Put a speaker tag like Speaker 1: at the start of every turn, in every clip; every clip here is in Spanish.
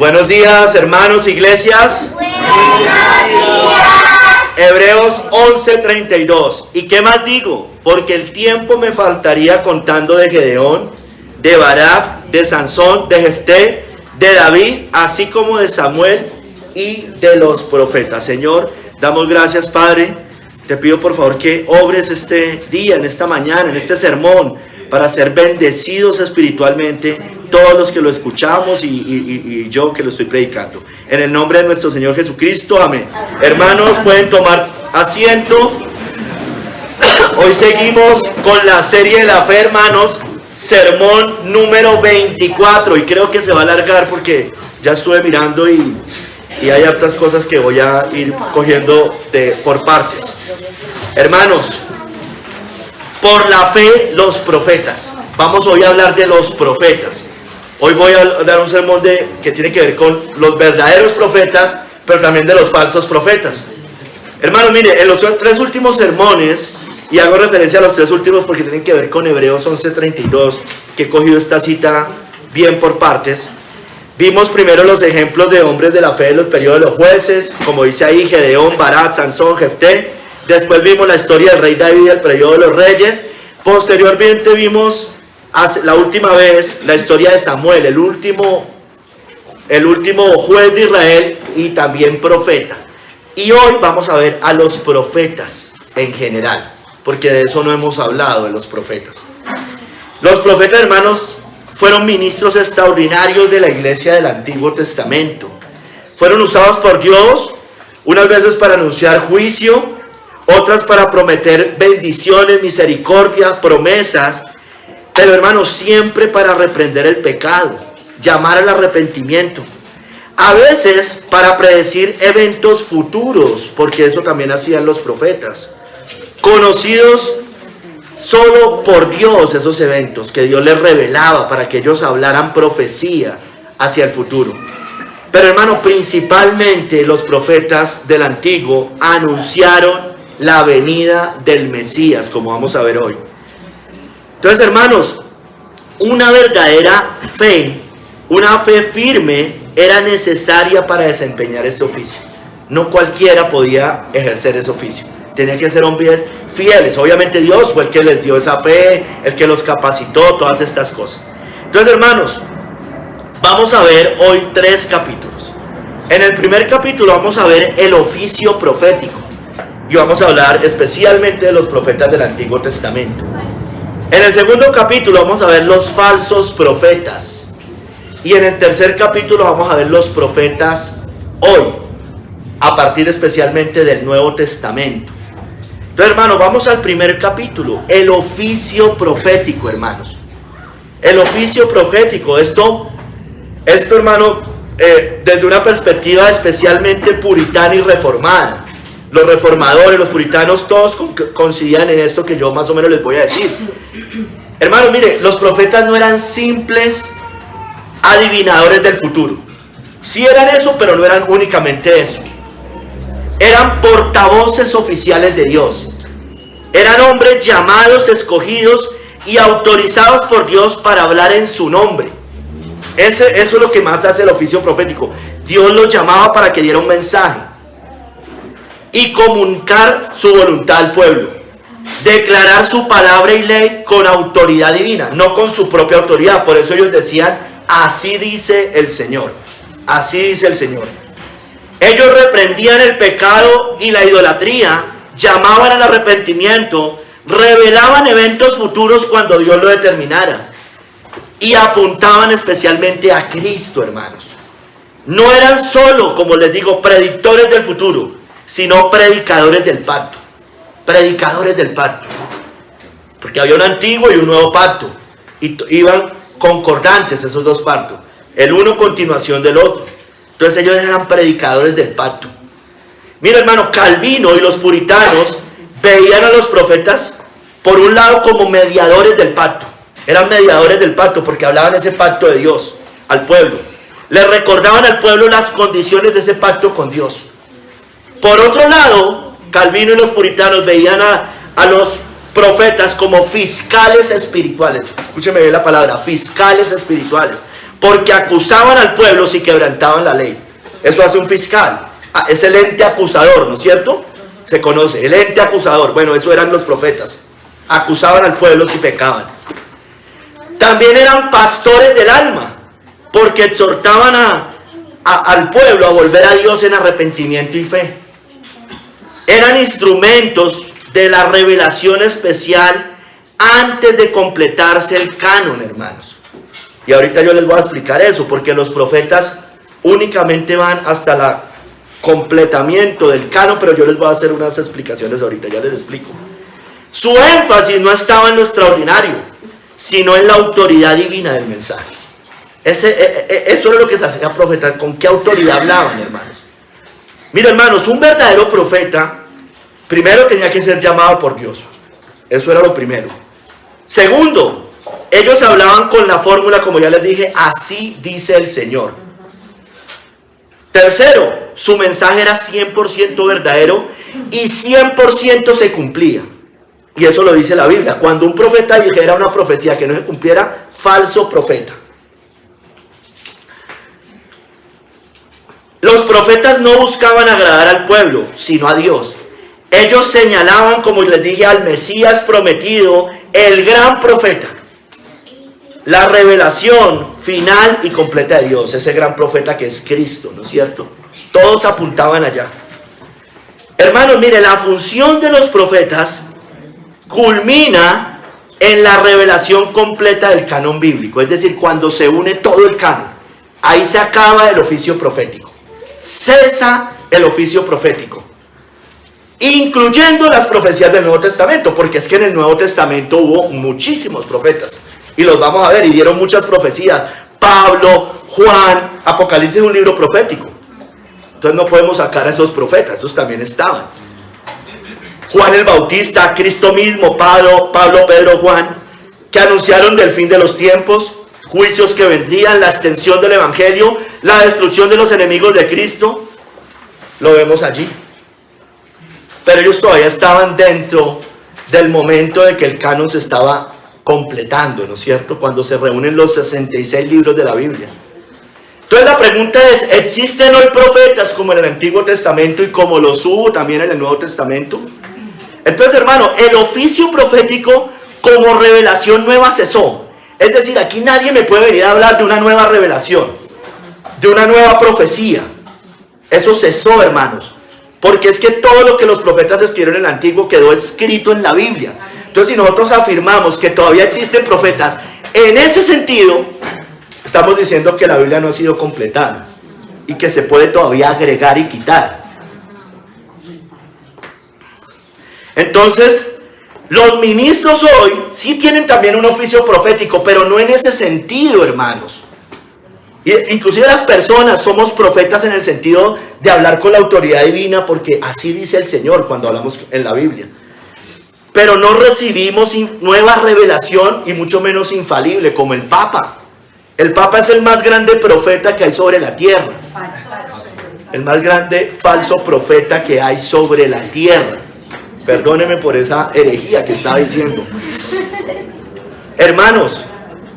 Speaker 1: Buenos días, hermanos, iglesias.
Speaker 2: Buenos días.
Speaker 1: Hebreos 11:32. ¿Y qué más digo? Porque el tiempo me faltaría contando de Gedeón, de Barak, de Sansón, de Jefté, de David, así como de Samuel y de los profetas. Señor, damos gracias, Padre. Te pido por favor que obres este día, en esta mañana, en este sermón, para ser bendecidos espiritualmente todos los que lo escuchamos y yo que lo estoy predicando. En el nombre de nuestro Señor Jesucristo, amén. Hermanos, pueden tomar asiento. Hoy seguimos con la serie de la fe, hermanos. Sermón número 24. Y creo que se va a alargar porque ya estuve mirando y hay hartas cosas que voy a ir cogiendo por partes. Hermanos, por la fe, los profetas. Vamos hoy a hablar de los profetas. Hoy voy a dar un sermón que tiene que ver con los verdaderos profetas, pero también de los falsos profetas. Hermanos, mire, en los tres últimos sermones, y hago referencia a los tres últimos porque tienen que ver con Hebreos 11:32, que he cogido esta cita bien por partes. Vimos primero los ejemplos de hombres de la fe de los periodos de los jueces, como dice ahí, Gedeón, Barak, Sansón, Jefté. Después vimos la historia del rey David, el periodo de los reyes. Posteriormente vimos, la última vez, la historia de Samuel, el último juez de Israel y también profeta. Y hoy vamos a ver a los profetas en general, porque de eso no hemos hablado, de los profetas. Los profetas, hermanos, fueron ministros extraordinarios de la iglesia del Antiguo Testamento. Fueron usados por Dios, unas veces para anunciar juicio, otras para prometer bendiciones, misericordia, promesas, pero hermanos, siempre para reprender el pecado, llamar al arrepentimiento, a veces para predecir eventos futuros, porque eso también hacían los profetas, conocidos solo por Dios, esos eventos que Dios les revelaba para que ellos hablaran profecía hacia el futuro. Pero hermano, principalmente los profetas del Antiguo anunciaron la venida del Mesías, como vamos a ver hoy. Entonces, hermanos, una verdadera fe, una fe firme, era necesaria para desempeñar este oficio. No cualquiera podía ejercer ese oficio. Tenía que ser hombres fieles. Obviamente Dios fue el que les dio esa fe, el que los capacitó, todas estas cosas. Entonces, hermanos, vamos a ver hoy 3 capítulos. En el primer capítulo vamos a ver el oficio profético. Y vamos a hablar especialmente de los profetas del Antiguo Testamento. En el segundo capítulo vamos a ver los falsos profetas. Y en el tercer capítulo vamos a ver los profetas hoy, a partir especialmente del Nuevo Testamento. Entonces, hermanos, vamos al primer capítulo, el oficio profético, hermanos. El oficio profético, esto hermano, desde una perspectiva especialmente puritana y reformada. Los reformadores, los puritanos, todos coincidían en esto que yo más o menos les voy a decir. Hermanos, mire, los profetas no eran simples adivinadores del futuro. Sí eran eso, pero no eran únicamente eso. Eran portavoces oficiales de Dios. Eran hombres llamados, escogidos y autorizados por Dios para hablar en su nombre. Eso es lo que más hace el oficio profético. Dios los llamaba para que diera un mensaje y comunicar su voluntad al pueblo, declarar su palabra y ley con autoridad divina, no con su propia autoridad. Por eso ellos decían, así dice el Señor, así dice el Señor. Ellos reprendían el pecado y la idolatría, llamaban al arrepentimiento, revelaban eventos futuros cuando Dios lo determinara y apuntaban especialmente a Cristo, hermanos. No eran solo, como les digo, predictores del futuro, sino predicadores del pacto. Predicadores del pacto. Porque había un antiguo y un nuevo pacto. Y iban concordantes esos dos pactos. El uno continuación del otro. Entonces ellos eran predicadores del pacto. Mira, hermano, Calvino y los puritanos veían a los profetas, por un lado, como mediadores del pacto. Eran mediadores del pacto porque hablaban ese pacto de Dios al pueblo. Le recordaban al pueblo las condiciones de ese pacto con Dios. Por otro lado, Calvino y los puritanos veían a los profetas como fiscales espirituales. Escúcheme bien la palabra, fiscales espirituales. porque acusaban al pueblo si quebrantaban la ley. Eso hace un fiscal. Es el ente acusador, ¿no es cierto? Se conoce, el ente acusador. Bueno, eso eran los profetas. Acusaban al pueblo si pecaban. También eran pastores del alma, porque exhortaban al pueblo a volver a Dios en arrepentimiento y fe. Eran instrumentos de la revelación especial antes de completarse el canon, hermanos. Y ahorita yo les voy a explicar eso, porque los profetas únicamente van hasta el completamiento del canon, pero yo les voy a hacer unas explicaciones ahorita, ya les explico. Su énfasis no estaba en lo extraordinario, sino en la autoridad divina del mensaje. Eso era lo que se hacía profeta. ¿Con qué autoridad hablaban, hermanos? Mira, hermanos, un verdadero profeta primero tenía que ser llamado por Dios. Eso era lo primero. Segundo, ellos hablaban con la fórmula, como ya les dije, así dice el Señor. Tercero, su mensaje era 100% verdadero y 100% se cumplía. Y eso lo dice la Biblia. Cuando un profeta dijera una profecía que no se cumpliera, falso profeta. Los profetas no buscaban agradar al pueblo, sino a Dios. Ellos señalaban, como les dije, al Mesías prometido, el gran profeta. La revelación final y completa de Dios, ese gran profeta que es Cristo, ¿no es cierto? Todos apuntaban allá. Hermanos, mire, la función de los profetas culmina en la revelación completa del canon bíblico, es decir, cuando se une todo el canon, ahí se acaba el oficio profético, cesa el oficio profético, incluyendo las profecías del Nuevo Testamento, porque es que en el Nuevo Testamento hubo muchísimos profetas, y los vamos a ver, y dieron muchas profecías. Pablo, Juan, Apocalipsis es un libro profético, entonces no podemos sacar a esos profetas, esos también estaban. Juan el Bautista, Cristo mismo, Pablo, Pedro, Juan, que anunciaron del fin de los tiempos, juicios que vendrían, la extensión del Evangelio, la destrucción de los enemigos de Cristo, lo vemos allí. Pero ellos todavía estaban dentro del momento de que el canon se estaba completando, ¿no es cierto? Cuando se reúnen los 66 libros de la Biblia. Entonces la pregunta es, ¿existen hoy profetas como en el Antiguo Testamento y como los hubo también en el Nuevo Testamento? Entonces, hermano, el oficio profético como revelación nueva cesó. Es decir, aquí nadie me puede venir a hablar de una nueva revelación, de una nueva profecía. Eso cesó, hermanos. Porque es que todo lo que los profetas escribieron en el Antiguo quedó escrito en la Biblia. Entonces, si nosotros afirmamos que todavía existen profetas, en ese sentido, estamos diciendo que la Biblia no ha sido completada y que se puede todavía agregar y quitar. Entonces, los ministros hoy sí tienen también un oficio profético, pero no en ese sentido, hermanos. Inclusive las personas somos profetas en el sentido de hablar con la autoridad divina, porque así dice el Señor cuando hablamos en la Biblia. Pero no recibimos nueva revelación y mucho menos infalible, como el Papa. El Papa es el más grande profeta que hay sobre la tierra. El más grande falso profeta que hay sobre la tierra. Perdóneme por esa herejía que estaba diciendo. Hermanos,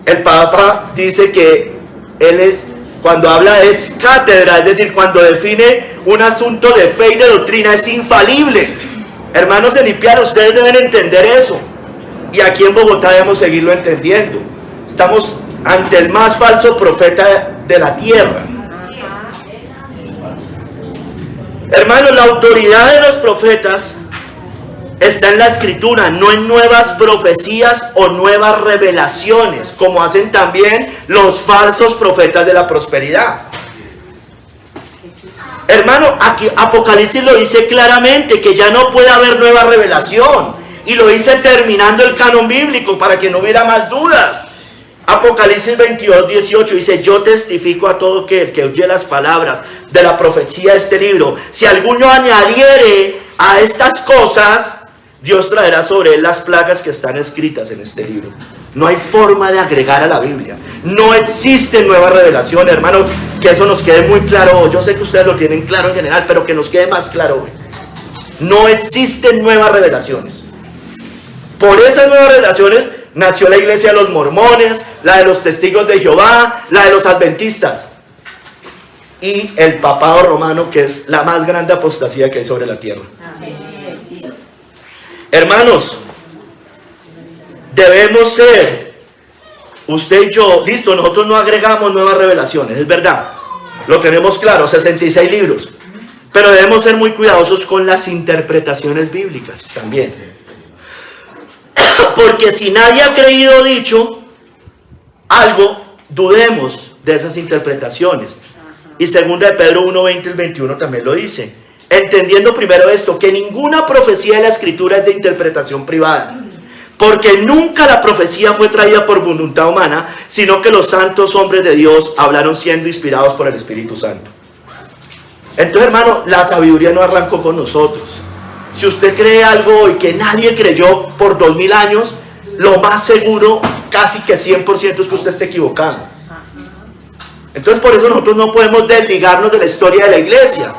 Speaker 1: el Papa dice que él es, cuando habla es cátedra, es decir, cuando define un asunto de fe y de doctrina, es infalible. Hermanos de Nipiara, ustedes deben entender eso. Y aquí en Bogotá debemos seguirlo entendiendo. Estamos ante el más falso profeta de la tierra. Hermanos, la autoridad de los profetas está en la Escritura, no en nuevas profecías o nuevas revelaciones, como hacen también los falsos profetas de la prosperidad. Hermano, aquí Apocalipsis lo dice claramente, que ya no puede haber nueva revelación, y lo dice terminando el canon bíblico para que no hubiera más dudas. Apocalipsis 22, 18 dice: yo testifico a todo aquel que oye las palabras de la profecía de este libro, si alguno añadiere a estas cosas, Dios traerá sobre él las plagas que están escritas en este libro. No hay forma de agregar a la Biblia. No existe nueva revelación, hermano. Que eso nos quede muy claro hoy. Yo sé que ustedes lo tienen claro en general, pero que nos quede más claro hoy. No existen nuevas revelaciones. Por esas nuevas revelaciones Nació la iglesia de los mormones, la de los testigos de Jehová, la de los adventistas. Y el papado romano, que es la más grande apostasía que hay sobre la tierra. Hermanos, debemos ser, usted y yo, listo, nosotros no agregamos nuevas revelaciones, es verdad. Lo tenemos claro, 66 libros. Pero debemos ser muy cuidadosos con las interpretaciones bíblicas también. Porque si nadie ha creído o dicho algo, dudemos de esas interpretaciones. Y 2 de Pedro 1, 20 y 21 también lo dice. Entendiendo primero esto, que ninguna profecía de la Escritura es de interpretación privada. Porque nunca la profecía fue traída por voluntad humana, sino que los santos hombres de Dios hablaron siendo inspirados por el Espíritu Santo. Entonces, hermano, la sabiduría no arrancó con nosotros. Si usted cree algo hoy que nadie creyó por 2000 años, lo más seguro, casi que 100% es que usted esté equivocado. Entonces, por eso nosotros no podemos desligarnos de la historia de la iglesia.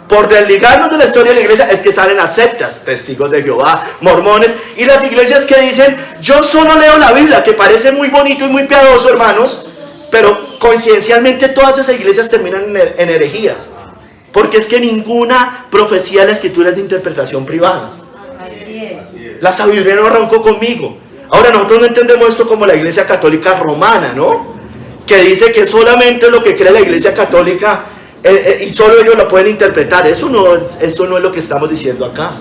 Speaker 1: Por desligarnos de la historia de la iglesia es que salen las sectas, testigos de Jehová, mormones, y las iglesias que dicen, yo solo leo la Biblia, que parece muy bonito y muy piadoso, hermanos, pero coincidencialmente todas esas iglesias terminan en herejías. Porque es que ninguna profecía de la Escritura es de interpretación privada. La sabiduría no arrancó conmigo. Ahora nosotros no entendemos esto como la iglesia católica romana, ¿no? Que dice que solamente lo que cree la iglesia católica y solo ellos lo pueden interpretar. Esto no es lo que estamos diciendo acá.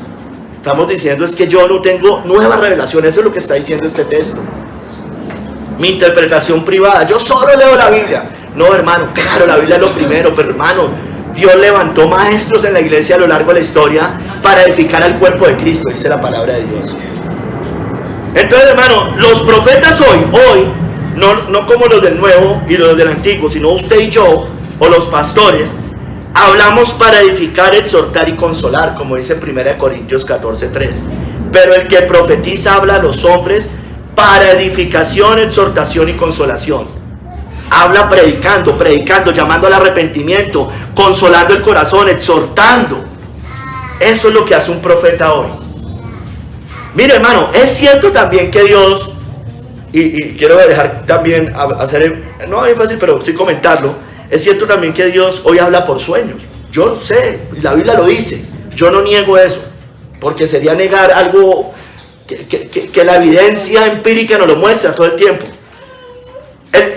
Speaker 1: Estamos diciendo es que yo no tengo nueva revelación. Eso es lo que está diciendo este texto. Mi interpretación privada. Yo solo leo la Biblia. No, hermano, claro, la Biblia es lo primero, pero hermano, Dios levantó maestros en la iglesia a lo largo de la historia para edificar al cuerpo de Cristo, dice la palabra de Dios. Entonces, hermano, los profetas hoy, no como los del Nuevo y los del Antiguo, sino usted y yo, o los pastores, hablamos para edificar, exhortar y consolar, como dice 1 Corintios 14:3. Pero el que profetiza habla a los hombres para edificación, exhortación y consolación. Habla predicando, llamando al arrepentimiento, consolando el corazón, exhortando. Eso es lo que hace un profeta hoy. Mire, hermano, es cierto también que Dios, y quiero dejar también no es fácil, pero sí comentarlo. Es cierto también que Dios hoy habla por sueños. Yo sé, la Biblia lo dice. Yo no niego eso, porque sería negar algo que la evidencia empírica nos lo muestra todo el tiempo.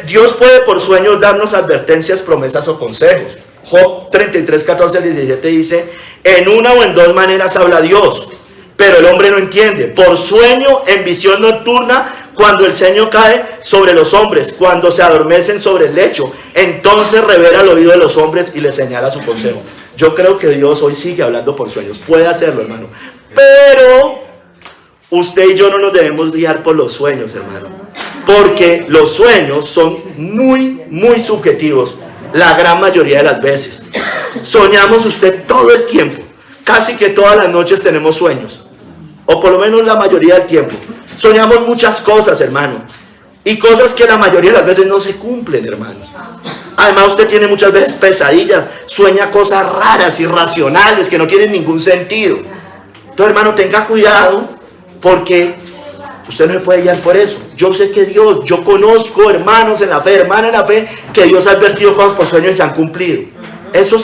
Speaker 1: Dios puede por sueños darnos advertencias, promesas o consejos. Job 33, 14 al 17 dice, en una o en dos maneras habla Dios, pero el hombre no entiende. Por sueño, en visión nocturna, cuando el sueño cae sobre los hombres, cuando se adormecen sobre el lecho, entonces revela el oído de los hombres y les señala su consejo. Yo creo que Dios hoy sigue hablando por sueños. Puede hacerlo, hermano. Pero usted y yo no nos debemos guiar por los sueños, hermano. Porque los sueños son muy, muy subjetivos la gran mayoría de las veces. Soñamos usted todo el tiempo. Casi que todas las noches tenemos sueños. O por lo menos la mayoría del tiempo. Soñamos muchas cosas, hermano. Y cosas que la mayoría de las veces no se cumplen, hermanos. Además usted tiene muchas veces pesadillas. Sueña cosas raras, irracionales, que no tienen ningún sentido. Entonces, hermano, tenga cuidado, porque usted no se puede guiar por eso. Yo sé que Dios, yo conozco hermanos en la fe, hermanas en la fe, que Dios ha advertido cosas por sueños y se han cumplido. Eso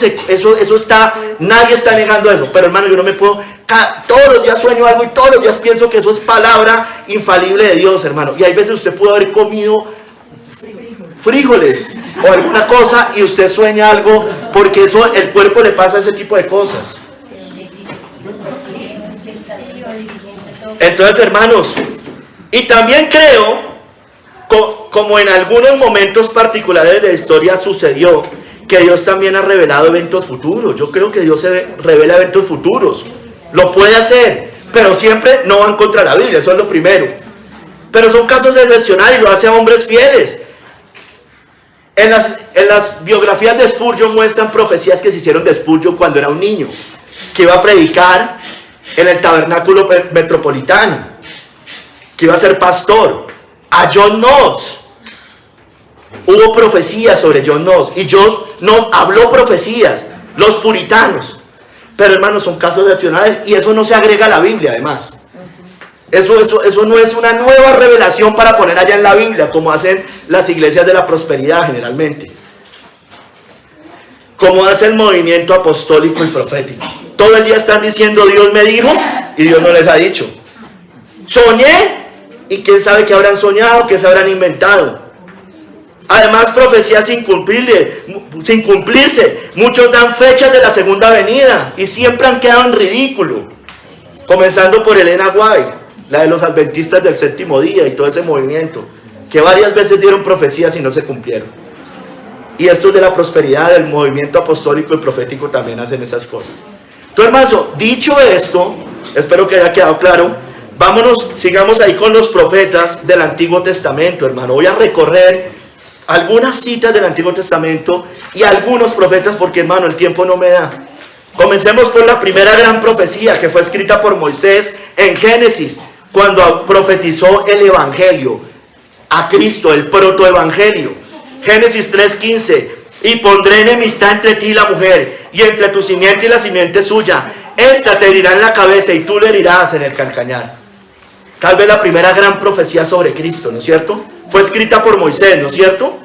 Speaker 1: está, nadie está negando eso. Pero hermano, yo no me puedo, todos los días sueño algo y todos los días pienso que eso es palabra infalible de Dios, hermano. Y hay veces usted pudo haber comido frijoles o alguna cosa y usted sueña algo, porque eso, el cuerpo le pasa ese tipo de cosas. Entonces, hermanos, y también creo, como en algunos momentos particulares de la historia sucedió, que Dios también ha revelado eventos futuros. Yo creo que Dios se revela eventos futuros. Lo puede hacer, pero siempre no van contra la Biblia, eso es lo primero. Pero son casos excepcionales y lo hace a hombres fieles. En las biografías de Spurgeon muestran profecías que se hicieron de Spurgeon cuando era un niño, que iba a predicar en el tabernáculo metropolitano, que iba a ser pastor. A John Knox, hubo profecías sobre John Knox, y John Knox habló profecías, los puritanos. Pero hermanos, son casos excepcionales y eso no se agrega a la Biblia, además. Eso no es una nueva revelación para poner allá en la Biblia, como hacen las iglesias de la prosperidad generalmente. Como hace el movimiento apostólico y profético. Todo el día están diciendo Dios me dijo y Dios no les ha dicho. Soñé y quién sabe qué habrán soñado, qué se habrán inventado. Además, profecías sin cumplirse. Muchos dan fechas de la segunda venida y siempre han quedado en ridículo. Comenzando por Elena White, la de los adventistas del séptimo día y todo ese movimiento, que varias veces dieron profecías y no se cumplieron. Y estos de la prosperidad, del movimiento apostólico y profético también hacen esas cosas. Entonces, hermano, dicho esto, espero que haya quedado claro, sigamos ahí con los profetas del Antiguo Testamento, hermano. Voy a recorrer algunas citas del Antiguo Testamento y algunos profetas porque, hermano, el tiempo no me da. Comencemos por la primera gran profecía que fue escrita por Moisés en Génesis, cuando profetizó el Evangelio, a Cristo, el protoevangelio. Génesis 3:15, y pondré enemistad entre ti y la mujer, y entre tu simiente y la simiente suya. Esta te herirá en la cabeza y tú le herirás en el calcañar. Tal vez la primera gran profecía sobre Cristo, ¿no es cierto? Fue escrita por Moisés, ¿no es cierto?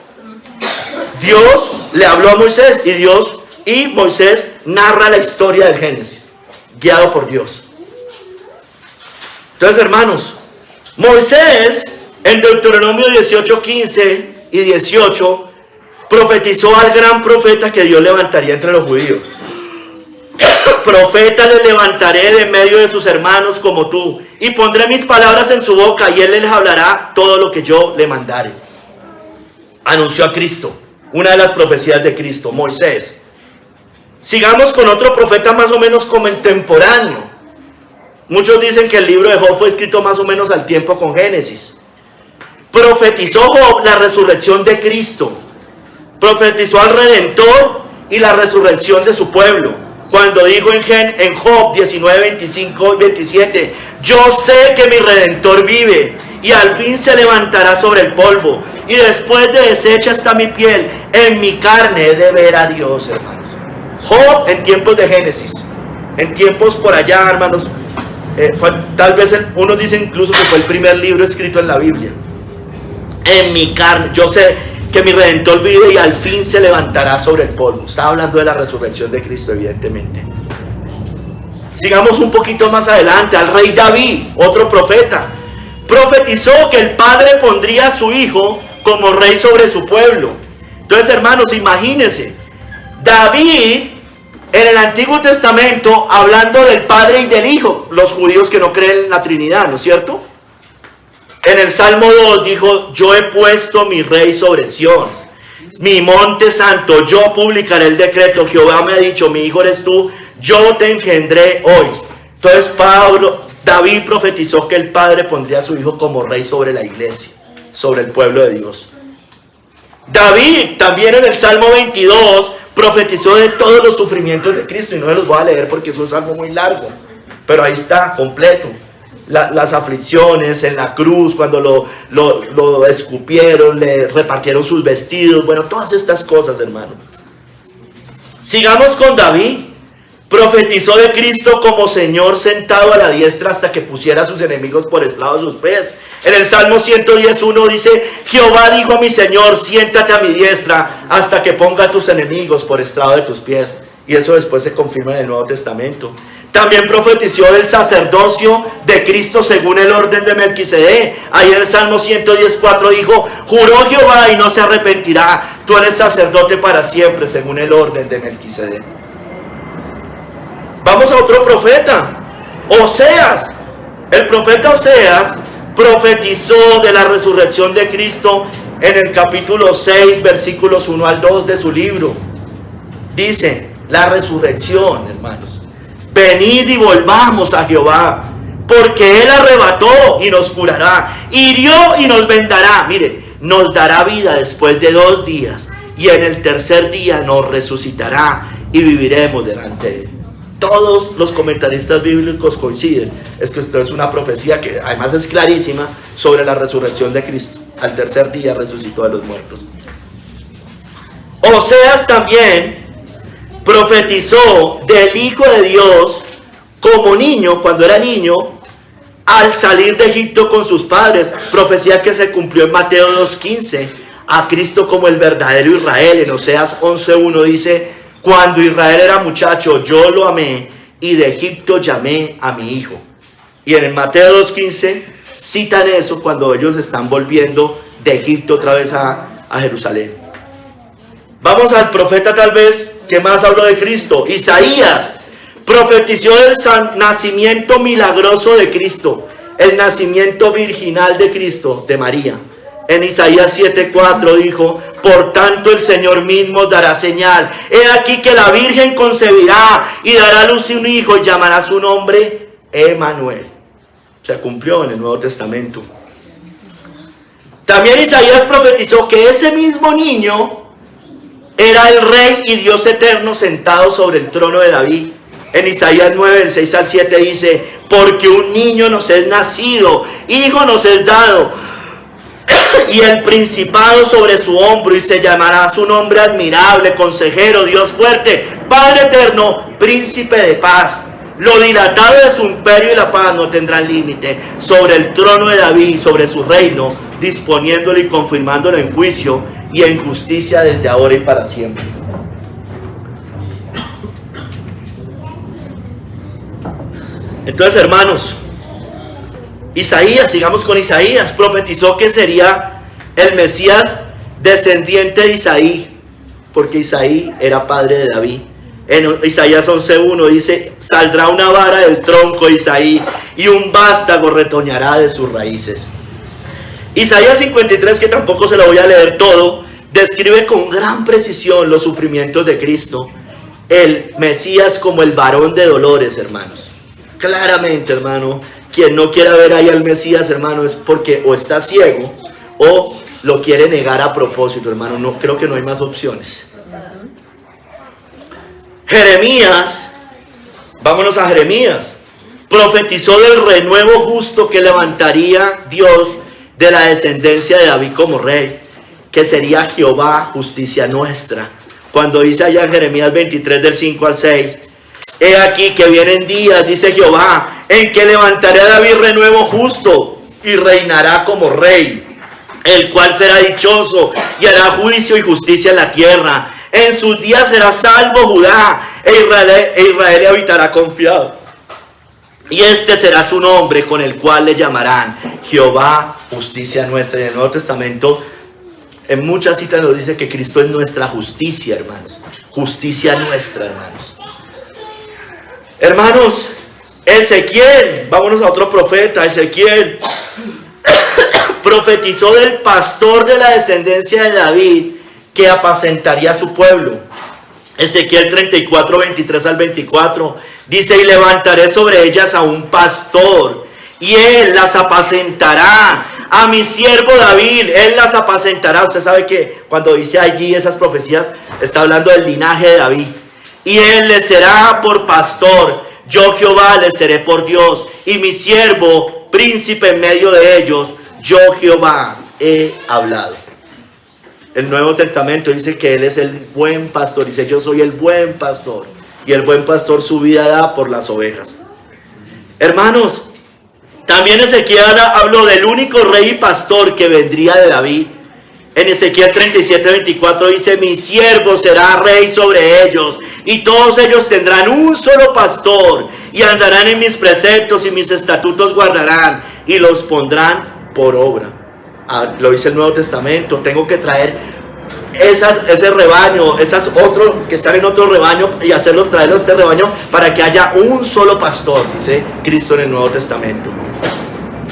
Speaker 1: Dios le habló a Moisés y Moisés narra la historia del Génesis, guiado por Dios. Entonces, hermanos, Moisés en Deuteronomio 18:15 y 18 profetizó al gran profeta que Dios levantaría entre los judíos. Profeta le levantaré de medio de sus hermanos como tú, y pondré mis palabras en su boca, y él les hablará todo lo que yo le mandare. Anunció a Cristo, una de las profecías de Cristo, Moisés. Sigamos con otro profeta más o menos contemporáneo. Muchos dicen que el libro de Job fue escrito más o menos al tiempo con Génesis. Profetizó Job la resurrección de Cristo. Profetizó al Redentor y la resurrección de su pueblo. Cuando dijo en Job 19:25 y 27, yo sé que mi Redentor vive y al fin se levantará sobre el polvo, y después de deshecha está mi piel, en mi carne he de ver a Dios, hermanos. Job en tiempos de Génesis, en tiempos por allá, hermanos, tal vez unos dicen incluso que fue el primer libro escrito en la Biblia. En mi carne, yo sé que mi Redentor vive y al fin se levantará sobre el polvo. Está hablando de la resurrección de Cristo, evidentemente. Sigamos un poquito más adelante, al rey David, otro profeta. Profetizó que el Padre pondría a su Hijo como rey sobre su pueblo. Entonces, hermanos, imagínense, David en el Antiguo Testamento hablando del Padre y del Hijo, los judíos que no creen en la Trinidad, ¿no es cierto? En el Salmo 2 dijo, yo he puesto mi rey sobre Sión, mi monte santo, yo publicaré el decreto, Jehová me ha dicho, mi hijo eres tú, yo te engendré hoy. Entonces David profetizó que el Padre pondría a su Hijo como rey sobre la iglesia, sobre el pueblo de Dios. David también en el Salmo 22 profetizó de todos los sufrimientos de Cristo, y no me los voy a leer porque es un salmo muy largo, pero ahí está, completo. Las aflicciones en la cruz, cuando lo escupieron, le repartieron sus vestidos, bueno, todas estas cosas, hermano. Sigamos con David. Profetizó de Cristo como Señor sentado a la diestra hasta que pusiera a sus enemigos por estrado de sus pies. En el Salmo 110:1 dice, Jehová dijo a mi Señor, siéntate a mi diestra hasta que ponga a tus enemigos por estrado de tus pies. Y eso después se confirma en el Nuevo Testamento. También profetizó del sacerdocio de Cristo según el orden de Melquisedec. Ahí en el Salmo 110:4 dijo, juró Jehová y no se arrepentirá, tú eres sacerdote para siempre según el orden de Melquisedec. Vamos a otro profeta, Oseas. El profeta Oseas profetizó de la resurrección de Cristo en el capítulo 6, versículos 1 al 2 de su libro. Dice, la resurrección, hermanos. Venid y volvamos a Jehová, porque Él arrebató y nos curará, hirió y nos vendará. Mire, nos dará vida después de 2 días, y en el tercer día nos resucitará y viviremos delante de Él. Todos los comentaristas bíblicos coinciden, es que esto es una profecía que además es clarísima sobre la resurrección de Cristo. Al tercer día resucitó de los muertos. Oseas también profetizó del Hijo de Dios como niño, cuando era niño, al salir de Egipto con sus padres, profecía que se cumplió en Mateo 2:15, a Cristo como el verdadero Israel. En Oseas 11:1 dice: cuando Israel era muchacho, yo lo amé, y de Egipto llamé a mi hijo. Y en el Mateo 2:15 citan eso cuando ellos están volviendo de Egipto otra vez a Jerusalén. Vamos al profeta tal vez que más habló de Cristo. Isaías profetizó el nacimiento milagroso de Cristo, el nacimiento virginal de Cristo, de María. En Isaías 7:4 dijo: por tanto el Señor mismo dará señal. He aquí que la Virgen concebirá y dará a luz un hijo y llamará su nombre Emmanuel. Se cumplió en el Nuevo Testamento. También Isaías profetizó que ese mismo niño era el Rey y Dios eterno sentado sobre el trono de David. En Isaías 9, del 6 al 7 dice: porque un niño nos es nacido, hijo nos es dado, y el principado sobre su hombro, y se llamará su nombre admirable, consejero, Dios fuerte, Padre eterno, príncipe de paz. Lo dilatado de su imperio y la paz no tendrán límite sobre el trono de David y sobre su reino, disponiéndolo y confirmándolo en juicio y en justicia desde ahora y para siempre. Entonces, hermanos, Isaías, sigamos con Isaías, profetizó que sería el Mesías descendiente de Isaí, porque Isaí era padre de David. En Isaías 11:1 dice: saldrá una vara del tronco de Isaí y un vástago retoñará de sus raíces. Isaías 53, que tampoco se lo voy a leer todo, describe con gran precisión los sufrimientos de Cristo, el Mesías como el varón de dolores, hermanos. Claramente, hermano, quien no quiera ver ahí al Mesías, hermano, es porque o está ciego o lo quiere negar a propósito, hermano. No, creo que no hay más opciones. Jeremías, vámonos a Jeremías, profetizó del renuevo justo que levantaría Dios de la descendencia de David como rey, que sería Jehová, justicia nuestra. Cuando dice allá en Jeremías 23, del 5 al 6, he aquí que vienen días, dice Jehová, en que levantaré a David renuevo justo y reinará como rey, el cual será dichoso y hará juicio y justicia en la tierra. En sus días será salvo Judá, e Israel habitará confiado. Y este será su nombre, con el cual le llamarán Jehová, justicia nuestra. En el Nuevo Testamento, en muchas citas nos dice que Cristo es nuestra justicia, hermanos. Justicia nuestra, hermanos. Hermanos, Ezequiel, vámonos a otro profeta, Ezequiel profetizó del pastor de la descendencia de David que apacentaría a su pueblo. Ezequiel 34, 23 al 24 dice: y levantaré sobre ellas a un pastor, y él las apacentará, a mi siervo David, él las apacentará. Usted sabe que cuando dice allí esas profecías, está hablando del linaje de David. Y él les será por pastor, yo Jehová les seré por Dios, y mi siervo príncipe en medio de ellos, yo Jehová he hablado. El Nuevo Testamento dice que él es el buen pastor, dice: yo soy el buen pastor, y el buen pastor su vida da por las ovejas. Hermanos, también Ezequiel habló del único rey y pastor que vendría de David. En Ezequiel 37, 24 dice: mi siervo será rey sobre ellos, y todos ellos tendrán un solo pastor, y andarán en mis preceptos, y mis estatutos guardarán, y los pondrán por obra. Lo dice el Nuevo Testamento. Tengo que traer ese rebaño, esas otros que están en otro rebaño, y hacerlos traerlos a este rebaño para que haya un solo pastor, dice Cristo en el Nuevo Testamento.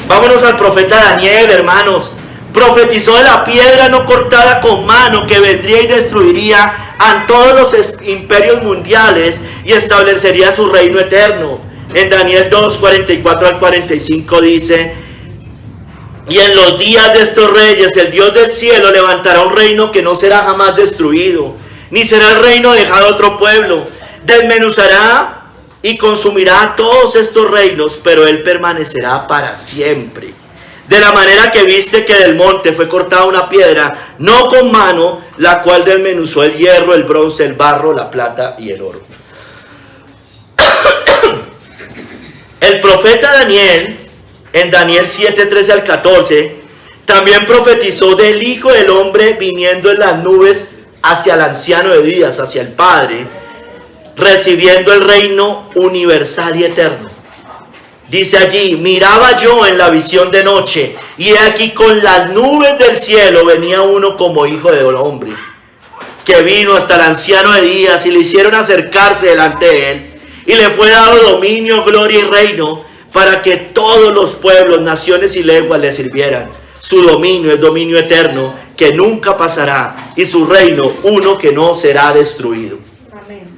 Speaker 1: Vámonos al profeta Daniel, hermanos. Profetizó de la piedra no cortada con mano que vendría y destruiría a todos los imperios mundiales y establecería su reino eterno. En Daniel 2, 44 al 45 dice: y en los días de estos reyes el Dios del cielo levantará un reino que no será jamás destruido, ni será el reino dejado a otro pueblo. Desmenuzará y consumirá todos estos reinos, pero él permanecerá para siempre. De la manera que viste que del monte fue cortada una piedra, no con mano, la cual desmenuzó el hierro, el bronce, el barro, la plata y el oro. El profeta Daniel en Daniel 7, 13 al 14, también profetizó del Hijo del Hombre viniendo en las nubes hacia el anciano de días, hacia el Padre, recibiendo el reino universal y eterno. Dice allí: miraba yo en la visión de noche, y he aquí con las nubes del cielo venía uno como hijo del hombre, que vino hasta el anciano de días, y le hicieron acercarse delante de él, y le fue dado dominio, gloria y reino, para que todos los pueblos, naciones y lenguas le sirvieran. Su dominio es dominio eterno, que nunca pasará, y su reino uno que no será destruido. Amén.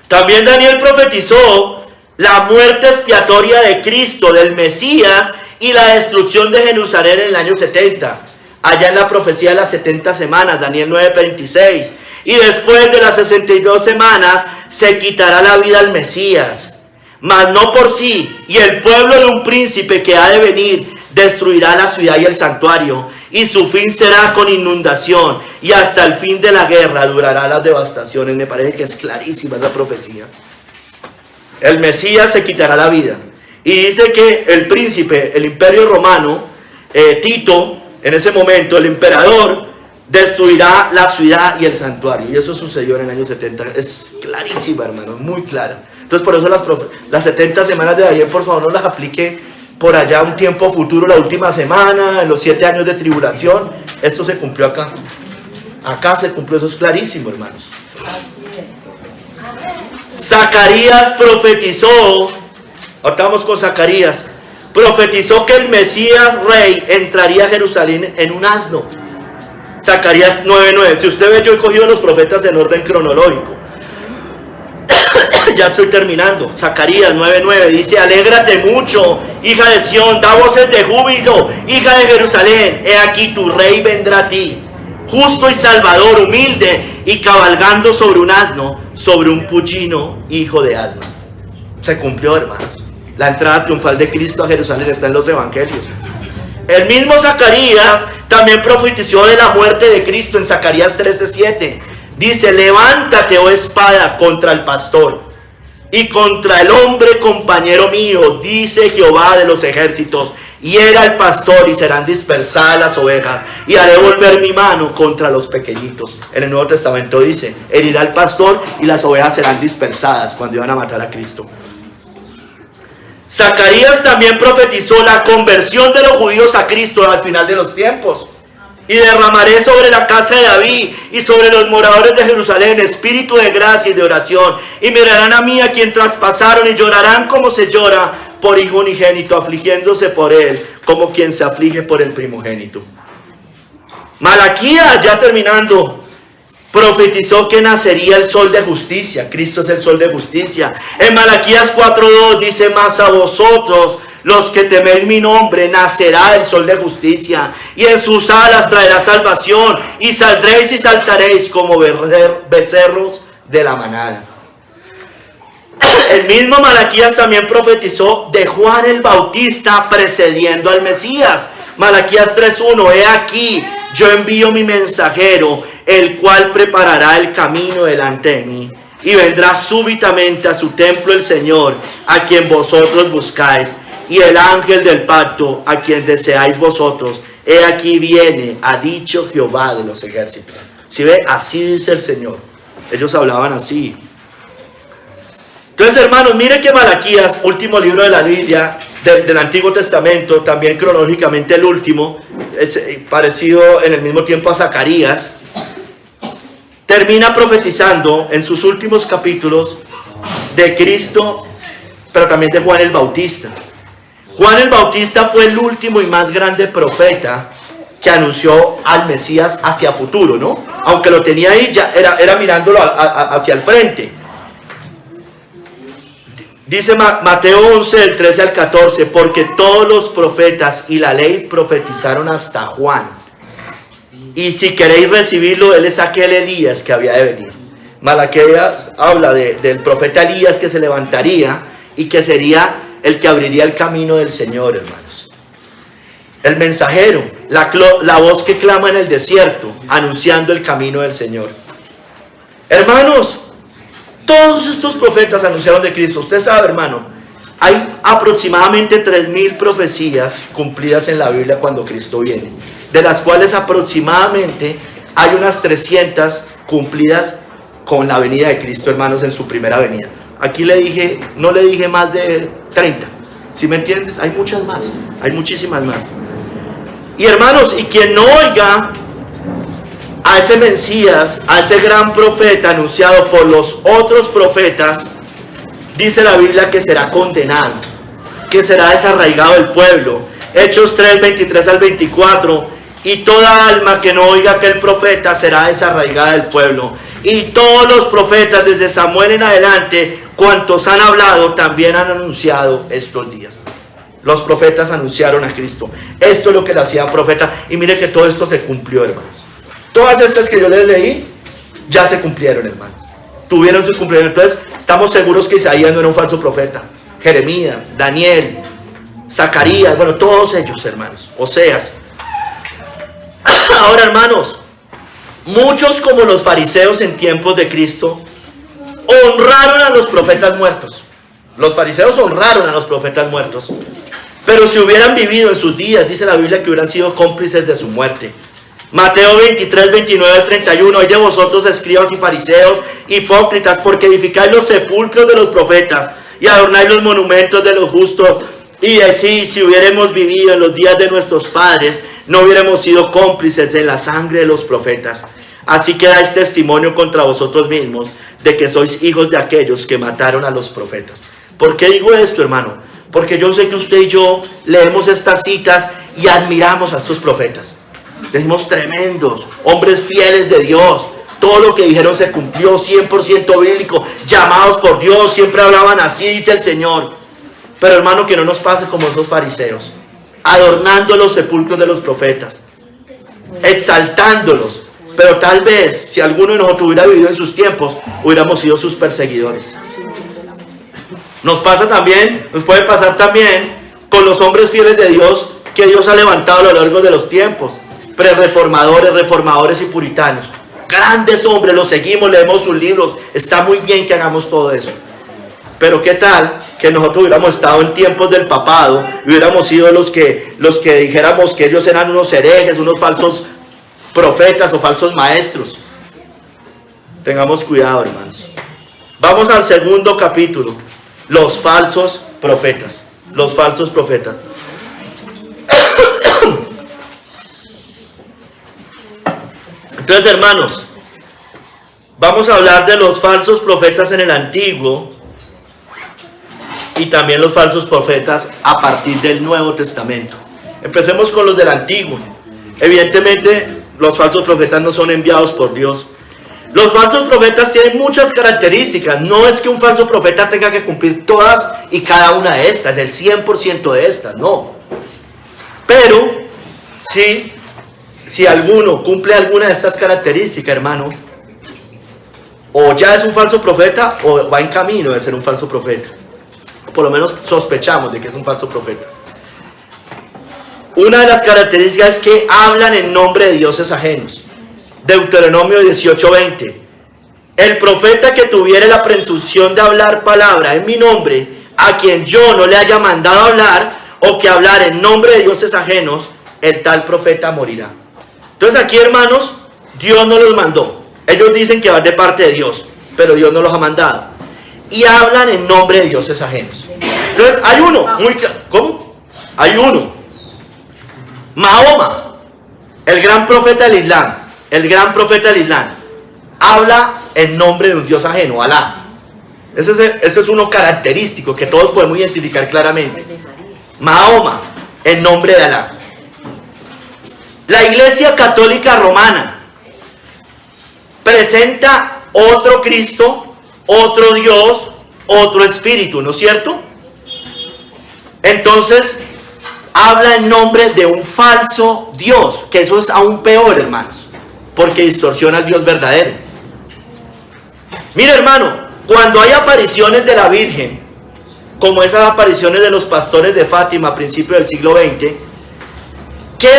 Speaker 1: También Daniel profetizó la muerte expiatoria de Cristo, del Mesías, y la destrucción de Jerusalén en el año 70. Allá en la profecía de las 70 semanas, Daniel 9:26. Y después de las 62 semanas se quitará la vida al Mesías, mas no por sí, y el pueblo de un príncipe que ha de venir destruirá la ciudad y el santuario, y su fin será con inundación, y hasta el fin de la guerra durará las devastaciones. Me parece que es clarísima esa profecía. El Mesías se quitará la vida, y dice que el príncipe, el imperio romano, Tito, en ese momento el emperador, destruirá la ciudad y el santuario, y eso sucedió en el año 70. Es clarísima, hermano, muy clara. Entonces por eso las 70 semanas de Daniel, por favor, no las aplique por allá un tiempo futuro, la última semana, en los 7 años de tribulación. Esto se cumplió acá. Acá se cumplió, eso es clarísimo, hermanos. Zacarías profetizó, ahorita vamos con Zacarías, profetizó que el Mesías rey entraría a Jerusalén en un asno. Zacarías 9:9. Si usted ve, yo he cogido los profetas en orden cronológico. Ya estoy terminando. Zacarías 9:9 dice: alégrate mucho, hija de Sión, da voces de júbilo, hija de Jerusalén, he aquí tu rey vendrá a ti, justo y salvador, humilde, y cabalgando sobre un asno, sobre un pollino, hijo de asno. Se cumplió, hermanos. La entrada triunfal de Cristo a Jerusalén está en los evangelios. El mismo Zacarías también profetizó de la muerte de Cristo en Zacarías 13:7. Dice: levántate, oh espada, contra el pastor y contra el hombre compañero mío, dice Jehová de los ejércitos. Hiera al pastor y serán dispersadas las ovejas, y haré volver mi mano contra los pequeñitos. En el Nuevo Testamento dice: herirá al pastor y las ovejas serán dispersadas, cuando iban a matar a Cristo. Zacarías también profetizó la conversión de los judíos a Cristo al final de los tiempos. Y derramaré sobre la casa de David y sobre los moradores de Jerusalén espíritu de gracia y de oración, y mirarán a mí a quien traspasaron, y llorarán como se llora por hijo unigénito, afligiéndose por él como quien se aflige por el primogénito. Malaquías, ya terminando, profetizó que nacería el sol de justicia. Cristo es el sol de justicia. En Malaquías 4:2 dice: mas a vosotros, los que teméis mi nombre, nacerá el sol de justicia, y en sus alas traerá salvación, y saldréis y saltaréis como becerros de la manada. El mismo Malaquías también profetizó de Juan el Bautista precediendo al Mesías. Malaquías 3:1: he aquí, yo envío mi mensajero, el cual preparará el camino delante de mí, y vendrá súbitamente a su templo el Señor, a quien vosotros buscáis, y el ángel del pacto, a quien deseáis vosotros. He aquí viene, ha dicho Jehová de los ejércitos. Si ve, así dice el Señor. Ellos hablaban así. Entonces, hermanos, mire que Malaquías, último libro de la Biblia, del Antiguo Testamento, también cronológicamente el último, es parecido en el mismo tiempo a Zacarías, termina profetizando en sus últimos capítulos de Cristo, pero también de Juan el Bautista. Juan el Bautista fue el último y más grande profeta que anunció al Mesías hacia futuro, ¿no? Aunque lo tenía ahí, ya era mirándolo hacia el frente. Dice Mateo 11, del 13 al 14, porque todos los profetas y la ley profetizaron hasta Juan. Y si queréis recibirlo, él es aquel Elías que había de venir. Malaquías habla del profeta Elías que se levantaría y que sería el que abriría el camino del Señor, hermanos. El mensajero, la voz que clama en el desierto, anunciando el camino del Señor. Hermanos, todos estos profetas anunciaron de Cristo. Usted sabe, hermano, Hay aproximadamente 3.000 profecías cumplidas en la Biblia cuando Cristo viene, de las cuales aproximadamente hay unas 300 cumplidas con la venida de Cristo, hermanos, en su primera venida. Aquí no le dije más de 30, ¿sí me entiendes? Hay muchas más, hay muchísimas más. Y hermanos, y quien no oiga a ese Mesías, a ese gran profeta anunciado por los otros profetas, dice la Biblia que será condenado, que será desarraigado del pueblo. Hechos 3, 23 al 24. Y toda alma que no oiga a aquel profeta será desarraigada del pueblo. Y todos los profetas desde Samuel en adelante, cuantos han hablado, también han anunciado estos días. Los profetas anunciaron a Cristo. Esto es lo que le hacía profeta. Y mire que todo esto se cumplió, hermanos. Todas estas que yo les leí ya se cumplieron, hermanos. Tuvieron su cumplimiento. Entonces estamos seguros que Isaías no era un falso profeta. Jeremías, Daniel, Zacarías, bueno, todos ellos, hermanos. Oseas. Ahora, hermanos, muchos como los fariseos en tiempos de Cristo honraron a los profetas muertos. Los fariseos honraron a los profetas muertos, pero si hubieran vivido en sus días, dice la Biblia que hubieran sido cómplices de su muerte. Mateo 23, 29 al 31. Hay de vosotros, escribas y fariseos, hipócritas, porque edificáis los sepulcros de los profetas y adornáis los monumentos de los justos, y decís, si hubiéramos vivido en los días de nuestros padres, no hubiéramos sido cómplices de la sangre de los profetas. Así que dais testimonio contra vosotros mismos de que sois hijos de aquellos que mataron a los profetas. ¿Por qué digo esto, hermano? Porque yo sé que usted y yo leemos estas citas y admiramos a estos profetas. Decimos tremendos, hombres fieles de Dios. Todo lo que dijeron se cumplió, 100% bíblico, llamados por Dios, siempre hablaban así, dice el Señor. Pero hermano, que no nos pase como esos fariseos, adornando los sepulcros de los profetas, exaltándolos. Pero tal vez, si alguno de nosotros hubiera vivido en sus tiempos, hubiéramos sido sus perseguidores. Nos puede pasar también con los hombres fieles de Dios que Dios ha levantado a lo largo de los tiempos. Pre-reformadores, reformadores y puritanos. Grandes hombres, los seguimos, leemos sus libros. Está muy bien que hagamos todo eso. Pero ¿qué tal que nosotros hubiéramos estado en tiempos del papado y hubiéramos sido los que dijéramos que ellos eran unos herejes, unos falsos profetas o falsos maestros? Tengamos cuidado, hermanos. Vamos al segundo capítulo. Los falsos profetas. Los falsos profetas. Entonces, hermanos, vamos a hablar de los falsos profetas en el Antiguo y también los falsos profetas a partir del Nuevo Testamento. Empecemos con los del Antiguo. Evidentemente, los falsos profetas no son enviados por Dios. Los falsos profetas tienen muchas características. No es que un falso profeta tenga que cumplir todas y cada una de estas, el 100% de estas, no. Pero, si alguno cumple alguna de estas características, hermano, o ya es un falso profeta o va en camino de ser un falso profeta. Por lo menos sospechamos de que es un falso profeta. Una de las características es que hablan en nombre de dioses ajenos. Deuteronomio 18:20. El profeta que tuviere la presunción de hablar palabra en mi nombre, a quien yo no le haya mandado hablar, o que hablar en nombre de dioses ajenos, el tal profeta morirá. Entonces aquí, hermanos, Dios no los mandó. Ellos dicen que van de parte de Dios, pero Dios no los ha mandado. Y hablan en nombre de dioses ajenos. Entonces hay uno, ¿cómo? Hay uno. Mahoma, el gran profeta del Islam. El gran profeta del Islam habla en nombre de un dios ajeno, Alá. Ese es uno característico que todos podemos identificar claramente. Mahoma, en nombre de Alá. La Iglesia Católica Romana presenta otro Cristo, otro Dios, otro Espíritu, ¿no es cierto? Entonces, habla en nombre de un falso Dios, que eso es aún peor, hermanos, porque distorsiona al Dios verdadero. Mira, hermano, cuando hay apariciones de la Virgen, como esas apariciones de los pastores de Fátima a principios del siglo XX, ¿qué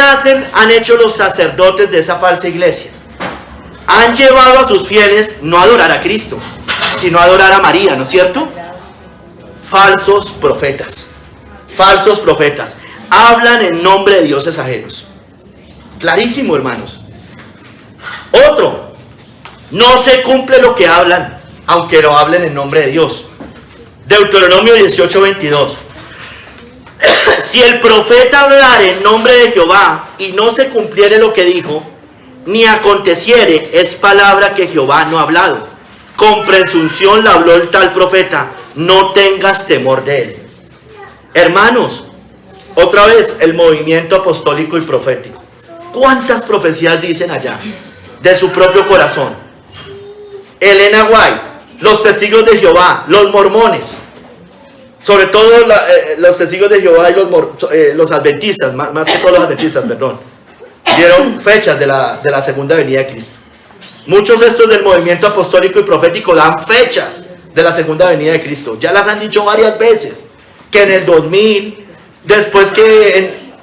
Speaker 1: han hecho los sacerdotes de esa falsa iglesia? Han llevado a sus fieles no a adorar a Cristo, sino a adorar a María, ¿no es cierto? falsos profetas. Falsos profetas. Hablan en nombre de dioses ajenos. Clarísimo, hermanos. Otro. No se cumple lo que hablan, aunque lo hablen en nombre de Dios. Deuteronomio 18:22. Si el profeta hablara en nombre de Jehová y no se cumpliere lo que dijo, ni aconteciere, es palabra que Jehová no ha hablado. Con presunción la habló el tal profeta, no tengas temor de él. Hermanos, otra vez el movimiento apostólico y profético. ¿Cuántas profecías dicen allá? De su propio corazón. Elena White, los testigos de Jehová, los mormones. Sobre todo los testigos de Jehová y los adventistas, más que todos los adventistas, perdón, dieron fechas de la segunda venida de Cristo. Muchos de estos del movimiento apostólico y profético dan fechas de la segunda venida de Cristo. Ya las han dicho varias veces, que en el 2000, después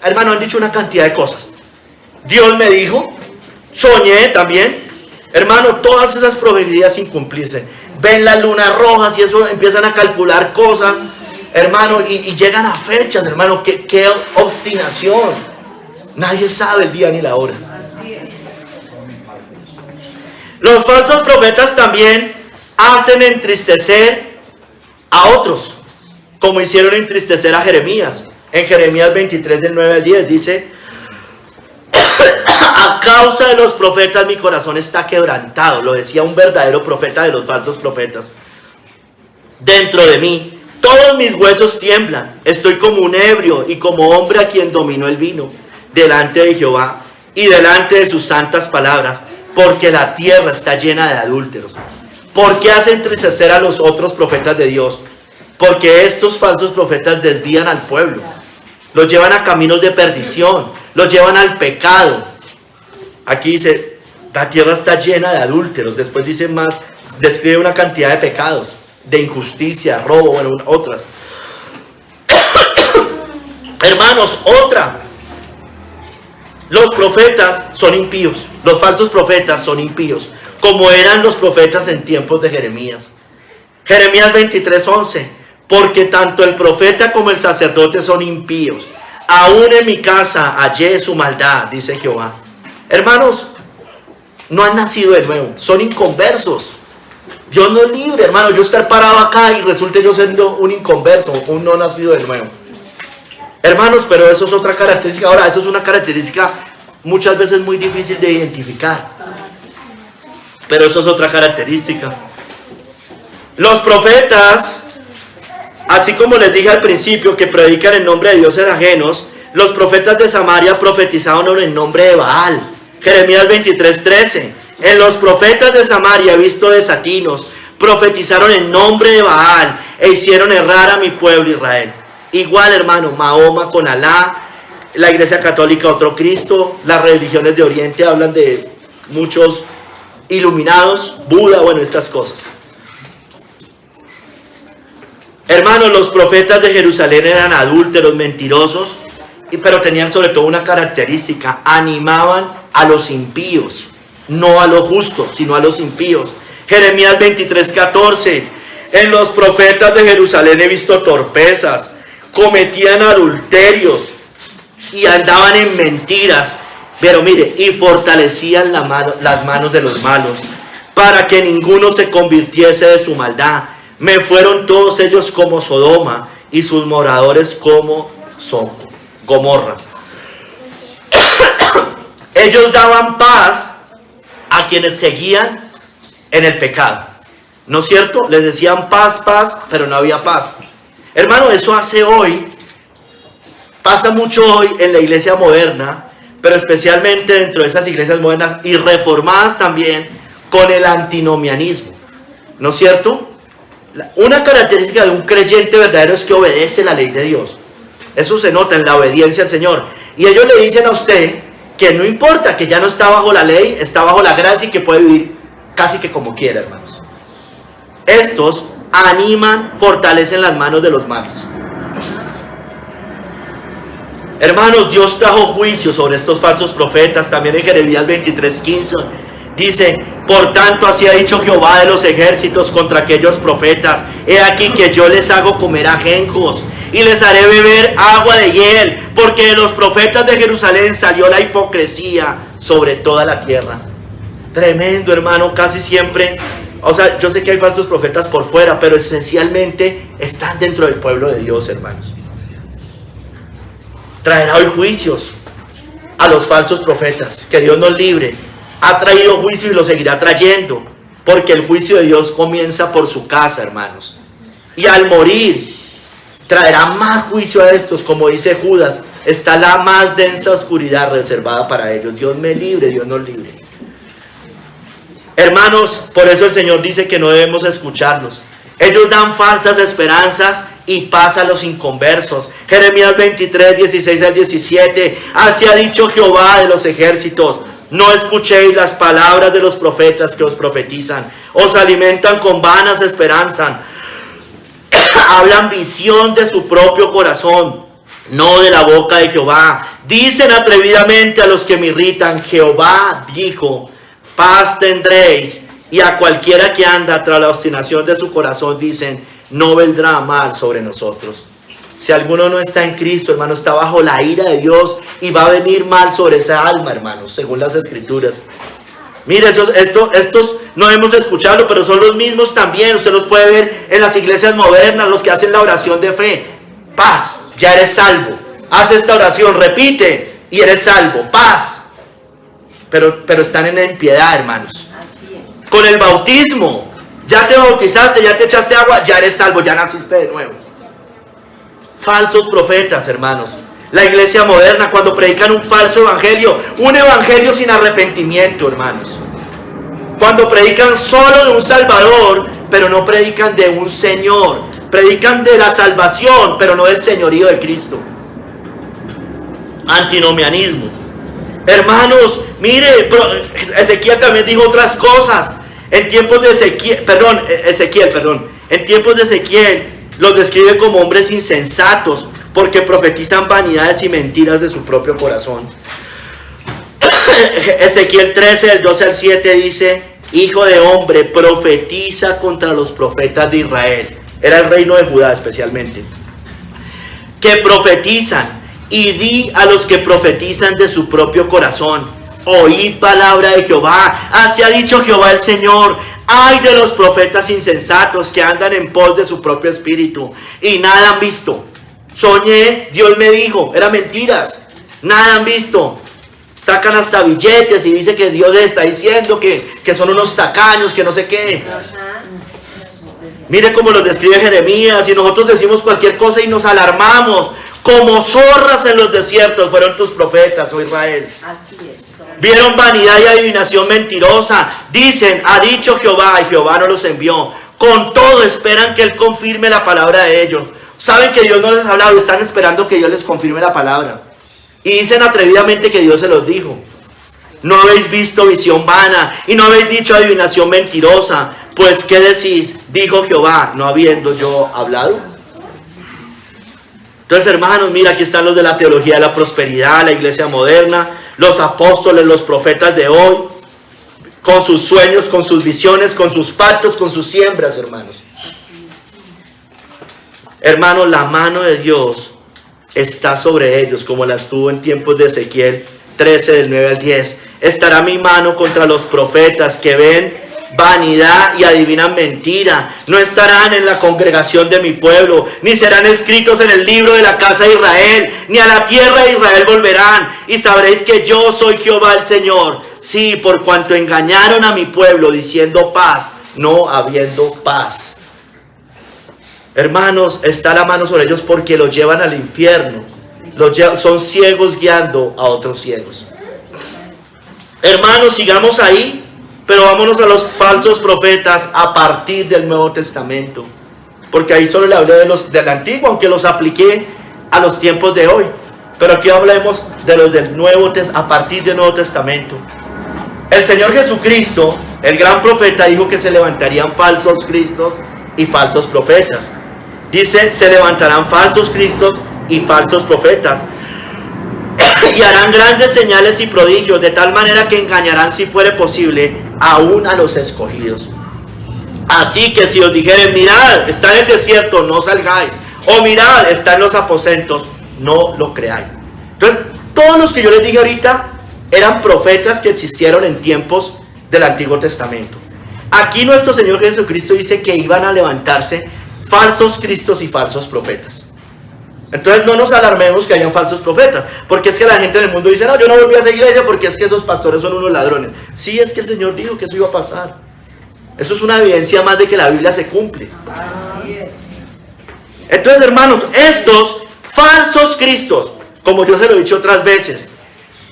Speaker 1: hermano, han dicho una cantidad de cosas. Dios me dijo, soñé también, hermano, todas esas profecías sin cumplirse. Ven las lunas rojas y eso, empiezan a calcular cosas, hermano, y llegan a fechas, hermano. Qué obstinación. Nadie sabe el día ni la hora. Los falsos profetas también hacen entristecer a otros, como hicieron entristecer a Jeremías. En Jeremías 23 del 9 al 10 dice: a causa de los profetas mi corazón está quebrantado. Lo decía un verdadero profeta de los falsos profetas. Dentro de mí todos mis huesos tiemblan. Estoy como un ebrio y como hombre a quien dominó el vino, delante de Jehová y delante de sus santas palabras, porque la tierra está llena de adúlteros. ¿Por qué hace entristecer a los otros profetas de Dios? Porque estos falsos profetas desvían al pueblo, los llevan a caminos de perdición, los llevan al pecado. Aquí dice, la tierra está llena de adúlteros. Después dice más, describe una cantidad de pecados, de injusticia, robo, bueno, otras. Hermanos, otra. Los profetas son impíos. Los falsos profetas son impíos, como eran los profetas en tiempos de Jeremías. Jeremías 23:11. Porque tanto el profeta como el sacerdote son impíos. Aún en mi casa hallé su maldad, dice Jehová. Hermanos, no han nacido de nuevo, son inconversos. Dios nos libre, hermano, yo estar parado acá y resulte yo siendo un inconverso, un no nacido de nuevo. Hermanos, pero eso es otra característica. Ahora, eso es una característica muchas veces muy difícil de identificar. Pero eso es otra característica. Los profetas, así como les dije al principio, que predican en nombre de dioses ajenos, los profetas de Samaria profetizaron en nombre de Baal. Jeremías 23:13. En los profetas de Samaria he visto desatinos, profetizaron en nombre de Baal e hicieron errar a mi pueblo Israel. Igual, hermano, Mahoma con Alá, la Iglesia Católica otro Cristo, las religiones de Oriente hablan de muchos iluminados, Buda, bueno, estas cosas. Hermanos, los profetas de Jerusalén eran adúlteros, mentirosos, pero tenían sobre todo una característica: animaban a los impíos, no a los justos, sino a los impíos. Jeremías 23:14. En los profetas de Jerusalén he visto torpezas, cometían adulterios y andaban en mentiras, pero mire, y fortalecían las manos de los malos, para que ninguno se convirtiese de su maldad. Me fueron todos ellos como Sodoma, y sus moradores como Gomorra. Ellos daban paz a quienes seguían en el pecado, ¿no es cierto? Les decían paz, paz, pero no había paz. Hermano, eso hace hoy, pasa mucho hoy en la iglesia moderna, pero especialmente dentro de esas iglesias modernas y reformadas también, con el antinomianismo, ¿no es cierto? Una característica de un creyente verdadero es que obedece la ley de Dios. Eso se nota en la obediencia al Señor. Y ellos le dicen a usted que no importa, que ya no está bajo la ley, está bajo la gracia y que puede vivir casi que como quiera, hermanos. Estos animan, fortalecen las manos de los malos. Hermanos, Dios trajo juicio sobre estos falsos profetas. También en Jeremías 23:15 Dice, por tanto así ha dicho Jehová de los ejércitos contra aquellos profetas: he aquí que yo les hago comer ajenjos y les haré beber agua de hiel, porque de los profetas de Jerusalén salió la hipocresía sobre toda la tierra. Tremendo, hermano. Casi siempre, o sea, yo sé que hay falsos profetas por fuera, pero esencialmente están dentro del pueblo de Dios, hermanos. Traerá hoy juicios a los falsos profetas, que Dios nos libre. Ha traído juicio y lo seguirá trayendo, porque el juicio de Dios comienza por su casa, hermanos. Y al morir traerá más juicio a estos, como dice Judas: está la más densa oscuridad reservada para ellos. Dios me libre, Dios nos libre. Hermanos, por eso el Señor dice que no debemos escucharlos. Ellos dan falsas esperanzas y paz a los inconversos. Jeremías 23, 16 al 17. Así ha dicho Jehová de los ejércitos: no escuchéis las palabras de los profetas que os profetizan. Os alimentan con vanas esperanzas. Hablan visión de su propio corazón, no de la boca de Jehová. Dicen atrevidamente a los que me irritan: Jehová dijo, paz tendréis. Y a cualquiera que anda tras la obstinación de su corazón dicen: no vendrá mal sobre nosotros. Si alguno no está en Cristo, hermano, está bajo la ira de Dios, y va a venir mal sobre esa alma, hermanos, según las Escrituras. Mire, estos no hemos escuchado, pero son los mismos también. Usted los puede ver en las iglesias modernas, los que hacen la oración de fe. Paz, ya eres salvo. Haz esta oración, repite, y eres salvo. Paz. Pero están en la impiedad, hermanos. Con el bautismo, ya te bautizaste, ya te echaste agua, ya eres salvo, ya naciste de nuevo. Falsos profetas, hermanos. La iglesia moderna, cuando predican un falso evangelio, un evangelio sin arrepentimiento, hermanos. Cuando predican solo de un Salvador, pero no predican de un Señor. Predican de la salvación, pero no del señorío de Cristo. Antinomianismo. Hermanos, mire, Ezequiel también dijo otras cosas. En tiempos de Ezequiel, en tiempos de Ezequiel los describe como hombres insensatos, porque profetizan vanidades y mentiras de su propio corazón. Ezequiel 13, del 12 al 7 dice: hijo de hombre, profetiza contra los profetas de Israel. Era el reino de Judá especialmente. Que profetizan, y di a los que profetizan de su propio corazón: oíd palabra de Jehová. Así ha dicho Jehová el Señor: ay de los profetas insensatos que andan en pos de su propio espíritu y nada han visto. Soñé, Dios me dijo, eran mentiras. Nada han visto. Sacan hasta billetes y dice que Dios les está diciendo que son unos tacaños, que no sé qué. Mire cómo los describe Jeremías, y nosotros decimos cualquier cosa y nos alarmamos. Como zorras en los desiertos fueron tus profetas, oh Israel. Así es. Vieron vanidad y adivinación mentirosa. Dicen: ha dicho Jehová, y Jehová no los envió. Con todo esperan que Él confirme la palabra de ellos. Saben que Dios no les ha hablado y están esperando que Dios les confirme la palabra. Y dicen atrevidamente que Dios se los dijo. No habéis visto visión vana, y no habéis dicho adivinación mentirosa. Pues ¿qué decís? Dijo Jehová, no habiendo yo hablado. Entonces, hermanos, mira, aquí están los de la teología de la prosperidad, la iglesia moderna, los apóstoles, los profetas de hoy, con sus sueños, con sus visiones, con sus pactos, con sus siembras, hermanos. Hermanos, la mano de Dios está sobre ellos, como la estuvo en tiempos de Ezequiel 13, del 9 al 10. Estará mi mano contra los profetas que ven vanidad y adivinan mentira. No estarán en la congregación de mi pueblo, ni serán escritos en el libro de la casa de Israel, ni a la tierra de Israel volverán. Y sabréis que yo soy Jehová el Señor. Sí, por cuanto engañaron a mi pueblo diciendo paz, no habiendo paz. Hermanos, está la mano sobre ellos porque los llevan al infierno. Son ciegos guiando a otros ciegos. Hermanos, sigamos ahí. Pero vámonos a los falsos profetas a partir del Nuevo Testamento. Porque ahí solo le hablé de los del Antiguo, aunque los apliqué a los tiempos de hoy. Pero aquí hablemos de los del Nuevo a partir del Nuevo Testamento. El Señor Jesucristo, el gran profeta, dijo que se levantarían falsos cristos y falsos profetas. Dice: se levantarán falsos cristos y falsos profetas. Y harán grandes señales y prodigios, de tal manera que engañarán, si fuere posible, aún a los escogidos. Así que si os dijeren, mirad, está en el desierto, no salgáis, o mirad, está en los aposentos, no lo creáis. Entonces, todos los que yo les dije ahorita eran profetas que existieron en tiempos del Antiguo Testamento. Aquí nuestro Señor Jesucristo dice que iban a levantarse falsos cristos y falsos profetas. Entonces no nos alarmemos que hayan falsos profetas, porque es que la gente del mundo dice, no, yo no volví a esa iglesia porque es que esos pastores son unos ladrones. Sí, es que el Señor dijo que eso iba a pasar. Eso es una evidencia más de que la Biblia se cumple. Entonces, hermanos, estos falsos cristos, como yo se lo he dicho otras veces,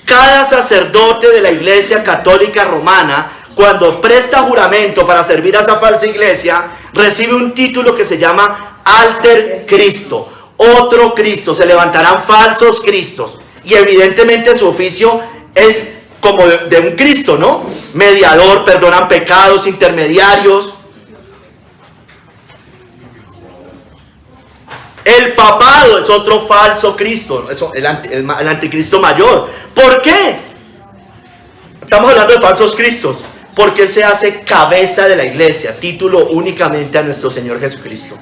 Speaker 1: cada sacerdote de la Iglesia Católica Romana, cuando presta juramento para servir a esa falsa iglesia, recibe un título que se llama Alter Cristo, otro Cristo. Se levantarán falsos cristos, y evidentemente su oficio es como de un Cristo, ¿no? Mediador, perdonan pecados, intermediarios. El papado es otro falso Cristo, el anticristo mayor. ¿Por qué? Estamos hablando de falsos cristos, porque Él se hace cabeza de la iglesia, título únicamente a nuestro Señor Jesucristo.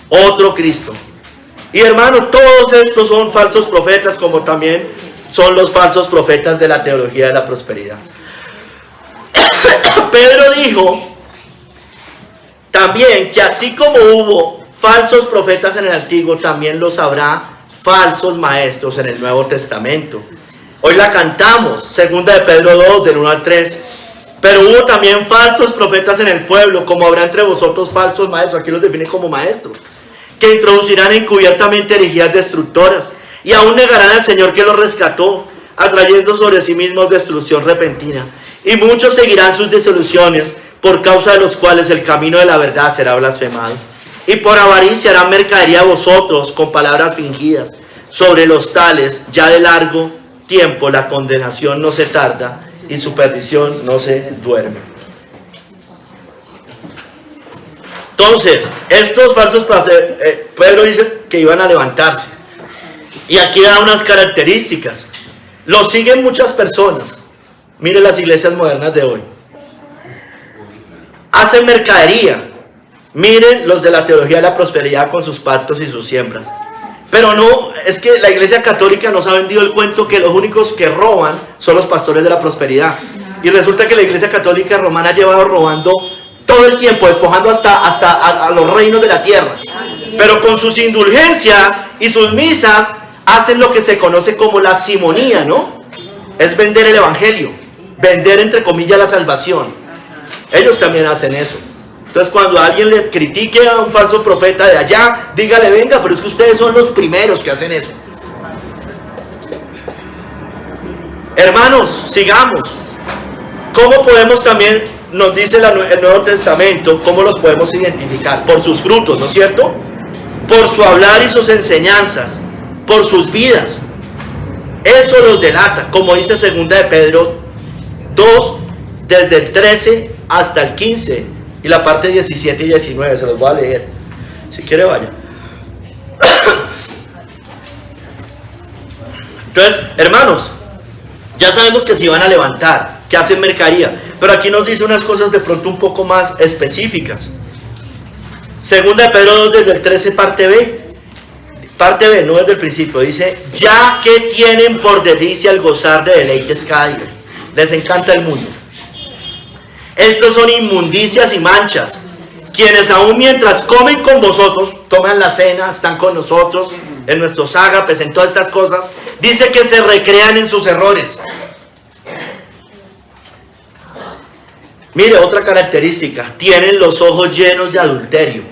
Speaker 1: Otro Cristo. Y hermano, todos estos son falsos profetas, como también son los falsos profetas de la teología de la prosperidad. Pedro dijo también que así como hubo falsos profetas en el Antiguo, también los habrá falsos maestros en el Nuevo Testamento. Hoy la cantamos, segunda de Pedro 2, del 1 al 3. Pero hubo también falsos profetas en el pueblo, como habrá entre vosotros falsos maestros, aquí los define como maestros, que introducirán encubiertamente herejías destructoras, y aún negarán al Señor que los rescató, atrayendo sobre sí mismos destrucción repentina. Y muchos seguirán sus disoluciones, por causa de los cuales el camino de la verdad será blasfemado. Y por avaricia harán mercadería a vosotros con palabras fingidas. Sobre los tales, ya de largo tiempo, la condenación no se tarda, y su perdición no se duerme. Entonces, estos falsos Pedro dice que iban a levantarse. Y aquí da unas características. Los siguen muchas personas. Mire las iglesias modernas de hoy. Hacen mercadería. Miren los de la teología de la prosperidad con sus pactos y sus siembras. Pero no, es que la iglesia católica nos ha vendido el cuento que los únicos que roban son los pastores de la prosperidad. Y resulta que la iglesia católica romana ha llevado robando todo el tiempo, despojando hasta a los reinos de la tierra. Pero con sus indulgencias y sus misas hacen lo que se conoce como la simonía, ¿no? Es vender el evangelio, vender entre comillas la salvación. Ellos también hacen eso. Entonces, cuando alguien le critique a un falso profeta de allá, dígale, venga, pero es que ustedes son los primeros que hacen eso. Hermanos, sigamos. ¿Cómo podemos también, nos dice el Nuevo Testamento, cómo los podemos identificar? Por sus frutos, ¿no es cierto? Por su hablar y sus enseñanzas, por sus vidas. Eso los delata, como dice segunda de Pedro 2, desde el 13 hasta el 15. Y la parte 17 y 19, se los voy a leer. Si quiere, vaya. Entonces, hermanos, ya sabemos que se van a levantar, que hacen mercadería. Pero aquí nos dice unas cosas de pronto un poco más específicas. Segunda de Pedro 2, desde el 13, parte B. Parte B, no desde el principio. Dice, ya que tienen por delicia el gozar de deleites cada día. Les encanta el mundo. Estos son inmundicias y manchas, quienes aún mientras comen con vosotros, toman la cena, están con nosotros, en nuestros ágapes, en todas estas cosas, dice que se recrean en sus errores. Mire, otra característica, tienen los ojos llenos de adulterio.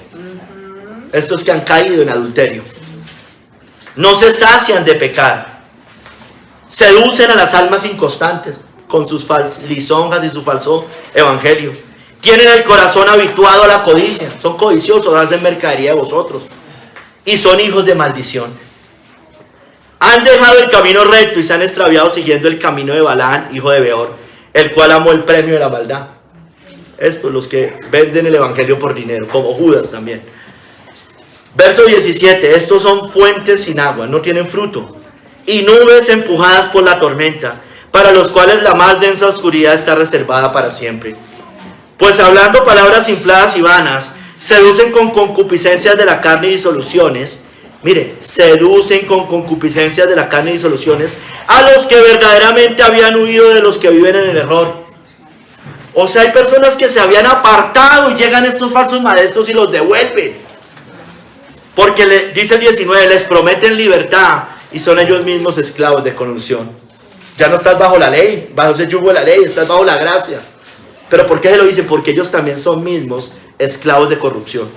Speaker 1: Estos que han caído en adulterio. No se sacian de pecar. Seducen a las almas inconstantes con sus lisonjas y su falso evangelio. Tienen el corazón habituado a la codicia. Son codiciosos, hacen mercadería de vosotros. Y son hijos de maldición. Han dejado el camino recto y se han extraviado siguiendo el camino de Balaán, hijo de Beor, el cual amó el premio de la maldad. Estos, los que venden el evangelio por dinero, como Judas también. Verso 17. Estos son fuentes sin agua, no tienen fruto, y nubes empujadas por la tormenta, para los cuales la más densa oscuridad está reservada para siempre. Pues hablando palabras infladas y vanas, seducen con concupiscencias de la carne y disoluciones. Mire, seducen con concupiscencias de la carne y disoluciones a los que verdaderamente habían huido de los que viven en el error. O sea, hay personas que se habían apartado y llegan estos falsos maestros y los devuelven. Porque dice el 19, les prometen libertad y son ellos mismos esclavos de corrupción. Ya no estás bajo la ley, bajo ese yugo de la ley, estás bajo la gracia. ¿Pero por qué se lo dicen? Porque ellos también son mismos esclavos de corrupción.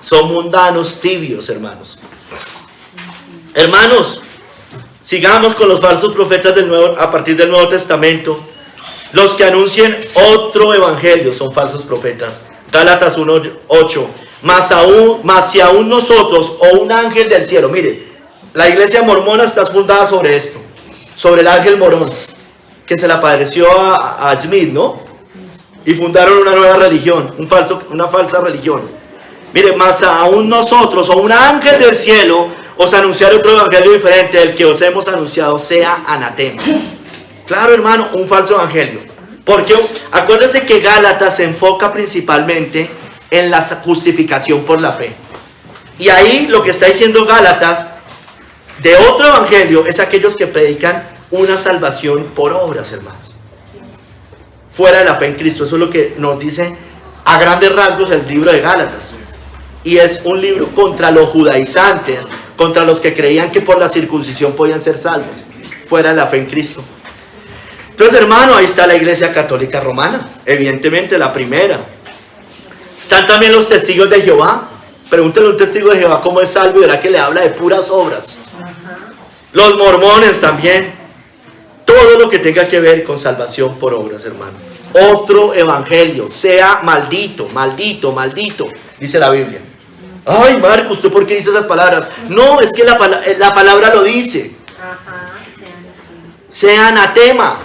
Speaker 1: Son mundanos tibios, hermanos. Hermanos, sigamos con los falsos profetas del Nuevo, a partir del Nuevo Testamento. Los que anuncien otro evangelio son falsos profetas. Gálatas 1:8. Mas si aún nosotros o un ángel del cielo. Mire, la iglesia mormona está fundada sobre esto, sobre el ángel morón, que se le apareció a Smith, ¿no? Y fundaron una nueva religión, una falsa religión. Mire, mas aún nosotros o un ángel del cielo os anunciar otro evangelio diferente del que os hemos anunciado, sea anatema. Claro, hermano, un falso evangelio. Porque acuérdense que Gálatas se enfoca principalmente en la justificación por la fe. Y ahí lo que está diciendo Gálatas de otro evangelio es aquellos que predican una salvación por obras, hermanos, fuera de la fe en Cristo. Eso es lo que nos dice a grandes rasgos el libro de Gálatas. Y es un libro contra los judaizantes, contra los que creían que por la circuncisión podían ser salvos, fuera de la fe en Cristo. Entonces, hermano, ahí está la Iglesia Católica Romana, evidentemente la primera. Están también los testigos de Jehová. Pregúntale a un testigo de Jehová cómo es salvo y verá que le habla de puras obras. Los mormones también. Todo lo que tenga que ver con salvación por obras, hermano. Otro evangelio, sea maldito, maldito, maldito, dice la Biblia. Ay, Marco, ¿usted por qué dice esas palabras? No, es que la palabra lo dice. Sea anatema.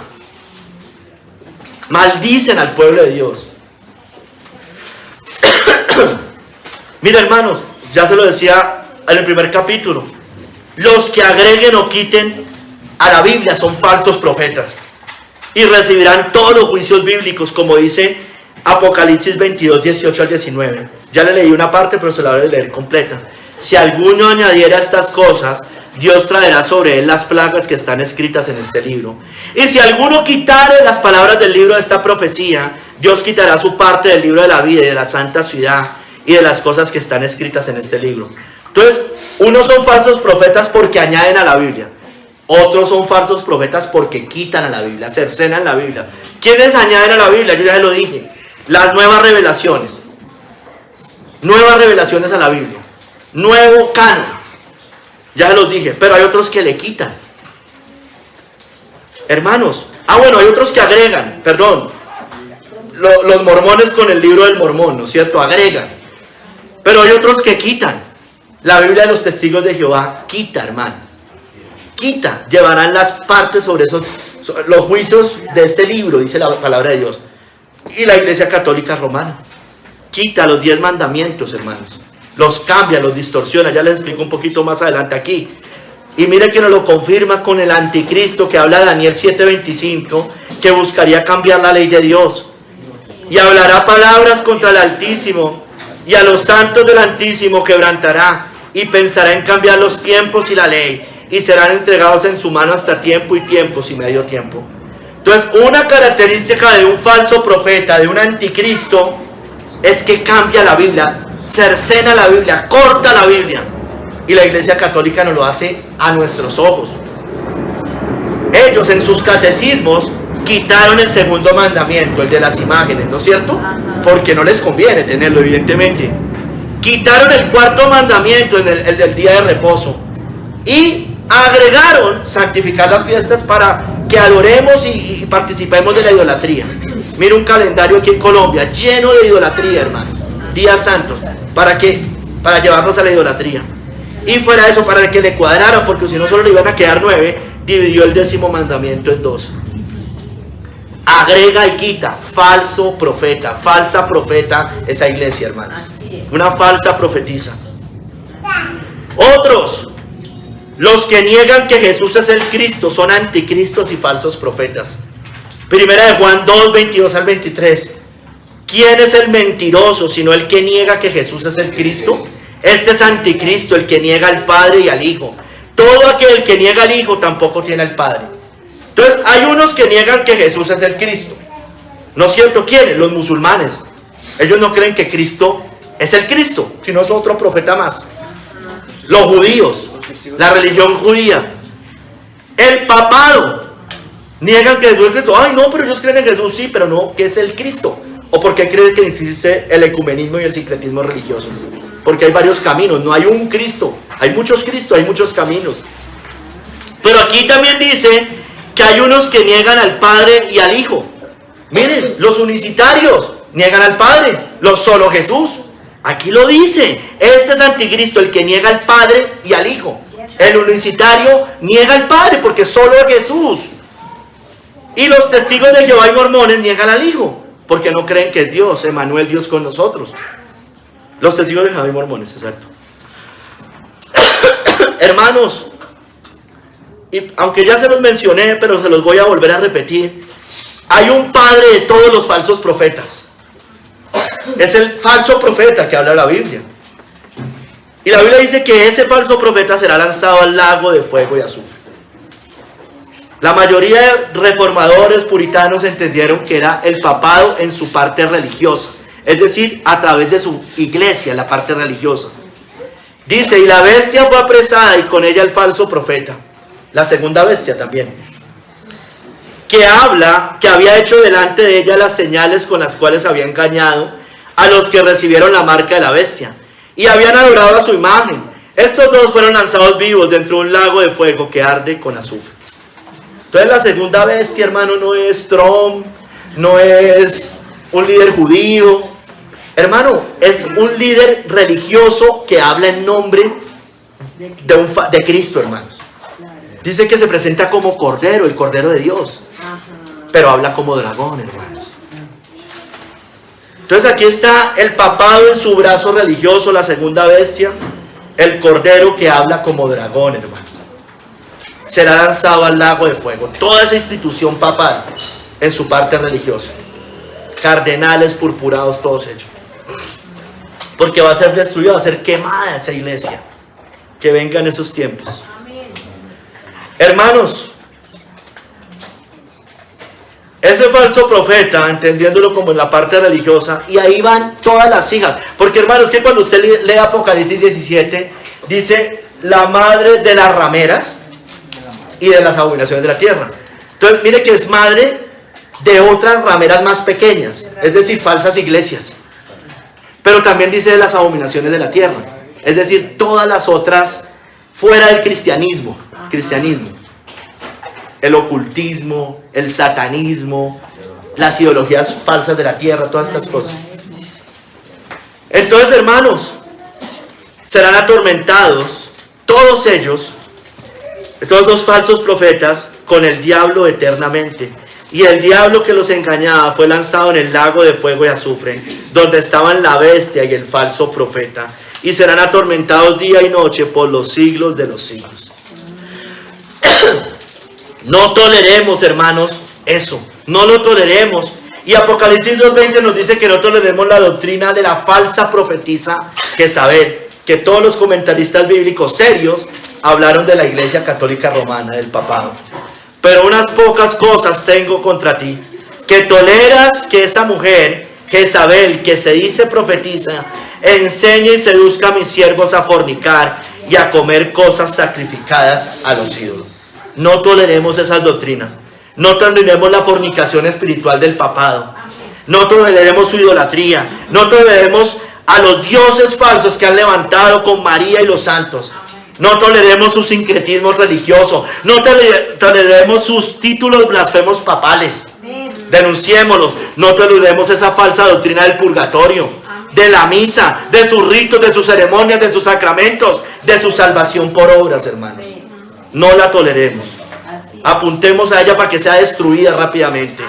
Speaker 1: Maldicen al pueblo de Dios. Mira, hermanos, ya se lo decía en el primer capítulo. Los que agreguen o quiten a la Biblia son falsos profetas y recibirán todos los juicios bíblicos, como dice Apocalipsis 22, 18 al 19. Ya le leí una parte, pero se la voy a leer completa. Si alguno añadiera estas cosas, Dios traerá sobre él las plagas que están escritas en este libro. Y si alguno quitare las palabras del libro de esta profecía, Dios quitará su parte del libro de la vida y de la santa ciudad y de las cosas que están escritas en este libro. Entonces, unos son falsos profetas porque añaden a la Biblia. Otros son falsos profetas porque quitan a la Biblia, cercenan la Biblia. ¿Quiénes añaden a la Biblia? Yo ya se lo dije. Las nuevas revelaciones. Nuevas revelaciones a la Biblia. Nuevo canon. Ya se los dije. Pero hay otros que le quitan. Hermanos. Bueno, hay otros que agregan. Perdón. Los mormones con el libro del mormón, ¿no es cierto? Agregan. Pero hay otros que quitan. La Biblia de los testigos de Jehová quita, hermano. Quita, llevarán las partes sobre los juicios de este libro, dice la palabra de Dios. Y la Iglesia Católica Romana quita los 10 mandamientos, hermanos. Los cambia, los distorsiona. Ya les explico un poquito más adelante aquí. Y mire que nos lo confirma con el anticristo que habla de Daniel 7:25, que buscaría cambiar la ley de Dios. Y hablará palabras contra el Altísimo, y a los santos del Altísimo quebrantará, y pensará en cambiar los tiempos y la ley, y serán entregados en su mano hasta tiempo y tiempos y medio tiempo. Entonces, una característica de un falso profeta, de un anticristo, es que cambia la Biblia, cercena la Biblia, corta la Biblia. Y la Iglesia Católica nos lo hace a nuestros ojos. Ellos en sus catecismos quitaron el segundo mandamiento, el de las imágenes, ¿no es cierto? Porque no les conviene tenerlo, evidentemente. Quitaron el cuarto mandamiento, el del día de reposo. Y agregaron santificar las fiestas para que adoremos y participemos de la idolatría. Mira un calendario aquí en Colombia lleno de idolatría, hermano. Días santos. ¿Para qué? Para llevarnos a la idolatría. Y fuera de eso, para que le cuadraran, porque si no solo le iban a quedar 9, dividió el 10º mandamiento en 2. Agrega y quita. Falso profeta, falsa profeta esa iglesia, hermanos. Una falsa profetisa. Otros. Los que niegan que Jesús es el Cristo son anticristos y falsos profetas. Primera de Juan 2, 22 al 23. ¿Quién es el mentiroso sino el que niega que Jesús es el Cristo? Este es anticristo, el que niega al Padre y al Hijo. Todo aquel que niega al Hijo tampoco tiene al Padre. Entonces hay unos que niegan que Jesús es el Cristo. ¿No es cierto? ¿Quiénes? Los musulmanes. Ellos no creen que Cristo es el Cristo, sino es otro profeta más. Los judíos, la religión judía, el papado, niegan que Jesús es el Cristo. Ay, no, pero ellos creen en Jesús, sí, pero no, que es el Cristo. ¿O por qué creen que existe el ecumenismo y el sincretismo religioso? Porque hay varios caminos, no hay un Cristo, hay muchos Cristos, hay muchos caminos. Pero aquí también dice que hay unos que niegan al Padre y al Hijo. Miren, los unicitarios niegan al Padre, los solo Jesús. Aquí lo dice, este es anticristo, el que niega al Padre y al Hijo. El unicitario niega al Padre porque solo Jesús. Y los testigos de Jehová y mormones niegan al Hijo porque no creen que es Dios, Emmanuel, Dios con nosotros. Los testigos de Jehová y mormones, exacto. Hermanos, y aunque ya se los mencioné, pero se los voy a volver a repetir. Hay un padre de todos los falsos profetas. Es el falso profeta que habla la Biblia. Y la Biblia dice que ese falso profeta será lanzado al lago de fuego y azufre. La mayoría de reformadores puritanos entendieron que era el papado en su parte religiosa. Es decir, a través de su iglesia, la parte religiosa. Dice, y la bestia fue apresada y con ella el falso profeta. La segunda bestia también. Que habla, que había hecho delante de ella las señales con las cuales había engañado a los que recibieron la marca de la bestia. Y habían adorado a su imagen. Estos dos fueron lanzados vivos dentro de un lago de fuego que arde con azufre. Entonces la segunda bestia, hermano, no es Trump, no es un líder judío. Hermano, es un líder religioso que habla en nombre de Cristo, hermanos. Dice que se presenta como cordero, el cordero de Dios. Pero habla como dragón, hermanos. Entonces aquí está el papado en su brazo religioso, la segunda bestia, el cordero que habla como dragón, hermanos. Será lanzado al lago de fuego. Toda esa institución papal en su parte religiosa. Cardenales purpurados, todos ellos. Porque va a ser destruida, va a ser quemada esa iglesia. Que vengan esos tiempos. Hermanos, ese falso profeta, entendiéndolo como en la parte religiosa, y ahí van todas las hijas. Porque hermanos, que cuando usted lee Apocalipsis 17, dice la madre de las rameras y de las abominaciones de la tierra. Entonces, mire que es madre de otras rameras más pequeñas, es decir, falsas iglesias. Pero también dice de las abominaciones de la tierra, es decir, todas las otras fuera del cristianismo. El ocultismo, el satanismo, las ideologías falsas de la tierra, todas estas cosas. Entonces, hermanos, serán atormentados todos ellos, todos los falsos profetas, con el diablo eternamente. Y el diablo que los engañaba fue lanzado en el lago de fuego y azufre, donde estaban la bestia y el falso profeta, y serán atormentados día y noche por los siglos de los siglos. No toleremos, hermanos, eso. No lo toleremos. Y Apocalipsis 2:20 nos dice que no toleremos la doctrina de la falsa profetisa Jezabel, que todos los comentaristas bíblicos serios hablaron de la Iglesia Católica Romana, del papado. Pero unas pocas cosas tengo contra ti, que toleras que esa mujer, Jezabel, que se dice profetiza, enseñe y seduzca a mis siervos a fornicar y a comer cosas sacrificadas a los ídolos. No toleremos esas doctrinas. No toleremos la fornicación espiritual del papado. No toleremos su idolatría. No toleremos a los dioses falsos que han levantado con María y los santos. No toleremos su sincretismo religioso. No toleremos sus títulos blasfemos papales. Denunciémoslos. No toleremos esa falsa doctrina del purgatorio, de la misa, de sus ritos, de sus ceremonias, de sus sacramentos, de su salvación por obras, hermanos. No la toleremos. Apuntemos a ella para que sea destruida rápidamente.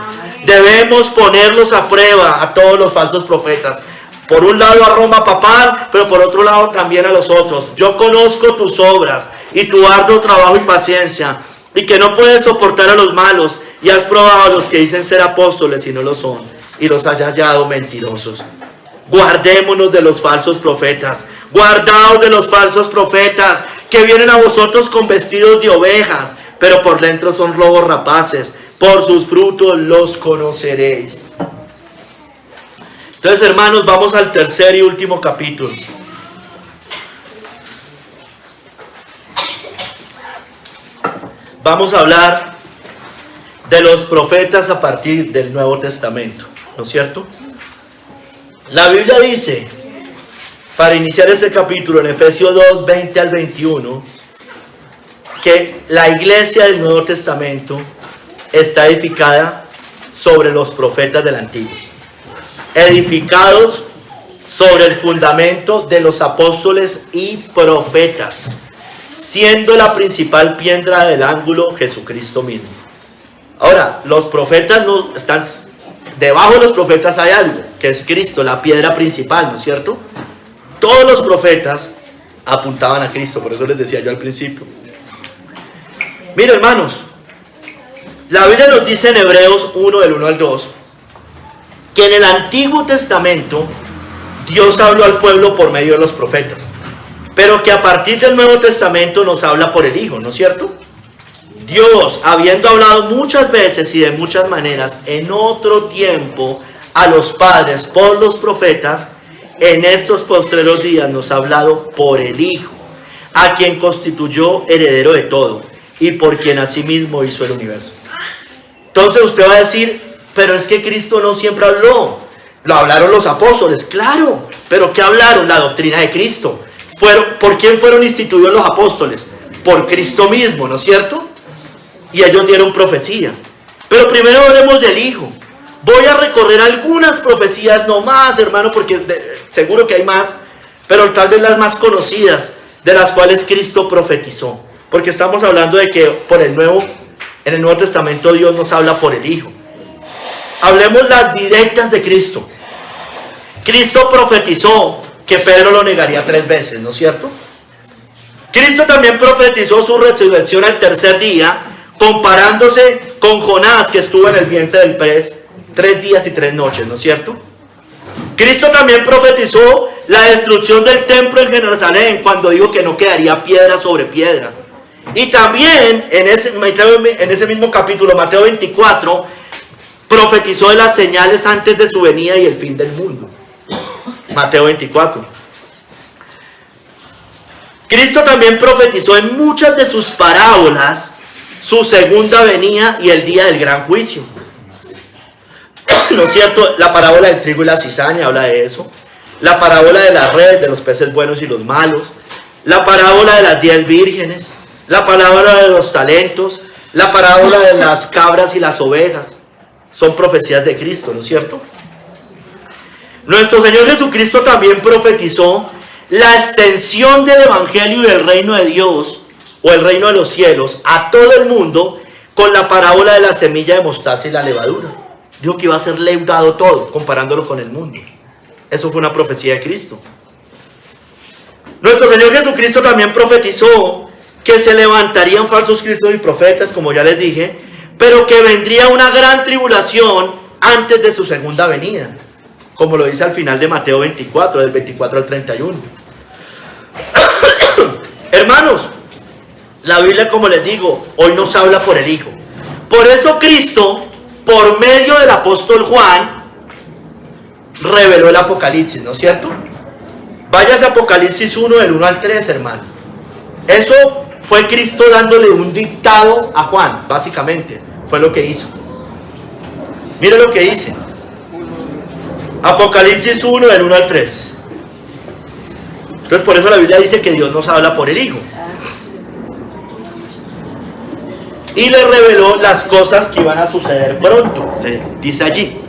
Speaker 1: Debemos ponerlos a prueba a todos los falsos profetas. Por un lado a Roma papal, pero por otro lado también a los otros. Yo conozco tus obras y tu arduo trabajo y paciencia, y que no puedes soportar a los malos, y has probado a los que dicen ser apóstoles y no lo son, y los has hallado mentirosos. Guardémonos de los falsos profetas, guardaos de los falsos profetas, que vienen a vosotros con vestidos de ovejas, pero por dentro son lobos rapaces. Por sus frutos los conoceréis. Entonces, hermanos, vamos al tercer y último capítulo. Vamos a hablar de los profetas a partir del Nuevo Testamento, ¿no es cierto? La Biblia dice, para iniciar ese capítulo, en Efesios 2, 20 al 21, que la iglesia del Nuevo Testamento está edificada sobre los profetas del Antiguo, edificados sobre el fundamento de los apóstoles y profetas, siendo la principal piedra del ángulo Jesucristo mismo. Ahora, los profetas no están, debajo de los profetas hay algo, que es Cristo, la piedra principal, ¿no es cierto? Todos los profetas apuntaban a Cristo, por eso les decía yo al principio. Mira, hermanos, la Biblia nos dice en Hebreos 1, del 1 al 2, que en el Antiguo Testamento Dios habló al pueblo por medio de los profetas, pero que a partir del Nuevo Testamento nos habla por el Hijo, ¿no es cierto? Dios, habiendo hablado muchas veces y de muchas maneras en otro tiempo a los padres por los profetas, en estos postreros días nos ha hablado por el Hijo, a quien constituyó heredero de todo y por quien asimismo hizo el universo. Entonces usted va a decir, pero es que Cristo no siempre habló. Lo hablaron los apóstoles, claro, pero ¿qué hablaron? La doctrina de Cristo. ¿Por quién fueron instituidos los apóstoles? Por Cristo mismo, ¿no es cierto? Y ellos dieron profecía. Pero primero hablemos del Hijo. Voy a recorrer algunas profecías, no más, hermano, porque seguro que hay más, pero tal vez las más conocidas, de las cuales Cristo profetizó. Porque estamos hablando de que en el Nuevo Testamento Dios nos habla por el Hijo. Hablemos las directas de Cristo. Cristo profetizó que Pedro lo negaría 3 veces, ¿no es cierto? Cristo también profetizó su resurrección al tercer día, comparándose con Jonás, que estuvo en el vientre del pez 3 días y 3 noches, ¿no es cierto? Cristo también profetizó la destrucción del templo en Jerusalén, cuando dijo que no quedaría piedra sobre piedra. Y también en ese mismo capítulo, Mateo 24, profetizó de las señales antes de su venida y el fin del mundo. Mateo 24. Cristo también profetizó en muchas de sus parábolas su segunda venida y el día del gran juicio. ¿No es cierto? La parábola del trigo y la cizaña habla de eso. La parábola de la red, de los peces buenos y los malos. La parábola de las 10 vírgenes. La parábola de los talentos. La parábola de las cabras y las ovejas. Son profecías de Cristo, ¿no es cierto? Nuestro Señor Jesucristo también profetizó la extensión del Evangelio y del reino de Dios, o el reino de los cielos, a todo el mundo, con la parábola de la semilla de mostaza y la levadura. Dijo que iba a ser leudado todo, comparándolo con el mundo. Eso fue una profecía de Cristo. Nuestro Señor Jesucristo también profetizó que se levantarían falsos cristos y profetas, como ya les dije, pero que vendría una gran tribulación antes de su segunda venida, como lo dice al final de Mateo 24, del 24 al 31. Hermanos, la Biblia, como les digo, hoy nos habla por el Hijo. Por eso Cristo, por medio del apóstol Juan, reveló el Apocalipsis, ¿no es cierto? Váyase a Apocalipsis 1, del 1 al 3, hermano. Eso fue Cristo dándole un dictado a Juan, básicamente. Fue lo que hizo. Mire lo que dice. Apocalipsis 1, del 1 al 3. Entonces por eso la Biblia dice que Dios nos habla por el Hijo. Y le reveló las cosas que iban a suceder pronto. Le dice allí.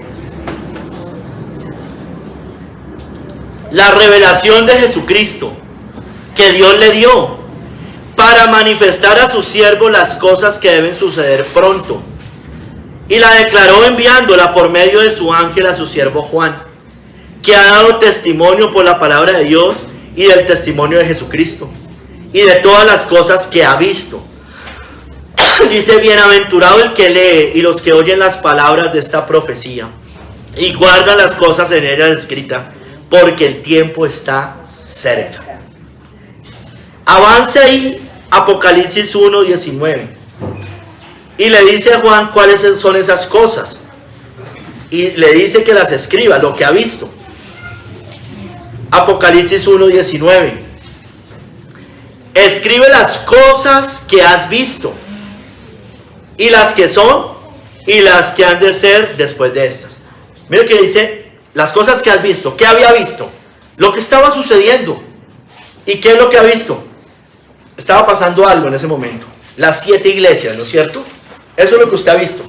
Speaker 1: La revelación de Jesucristo que Dios le dio para manifestar a sus siervos las cosas que deben suceder pronto. Y la declaró enviándola por medio de su ángel a su siervo Juan, que ha dado testimonio por la palabra de Dios y del testimonio de Jesucristo. y de todas las cosas que ha visto. Dice, bienaventurado el que lee y los que oyen las palabras de esta profecía y guardan las cosas en ella escritas, porque el tiempo está cerca. Avance ahí, Apocalipsis 1:19, y le dice a Juan cuáles son esas cosas, y le dice que las escriba, lo que ha visto. Apocalipsis 1:19, escribe las cosas que has visto, y las que son, y las que han de ser después de estas. Mire que dice, las cosas que has visto. ¿Qué había visto? Lo que estaba sucediendo. ¿Y qué es lo que ha visto? Estaba pasando algo en ese momento. Las 7 iglesias, ¿no es cierto? Eso es lo que usted ha visto.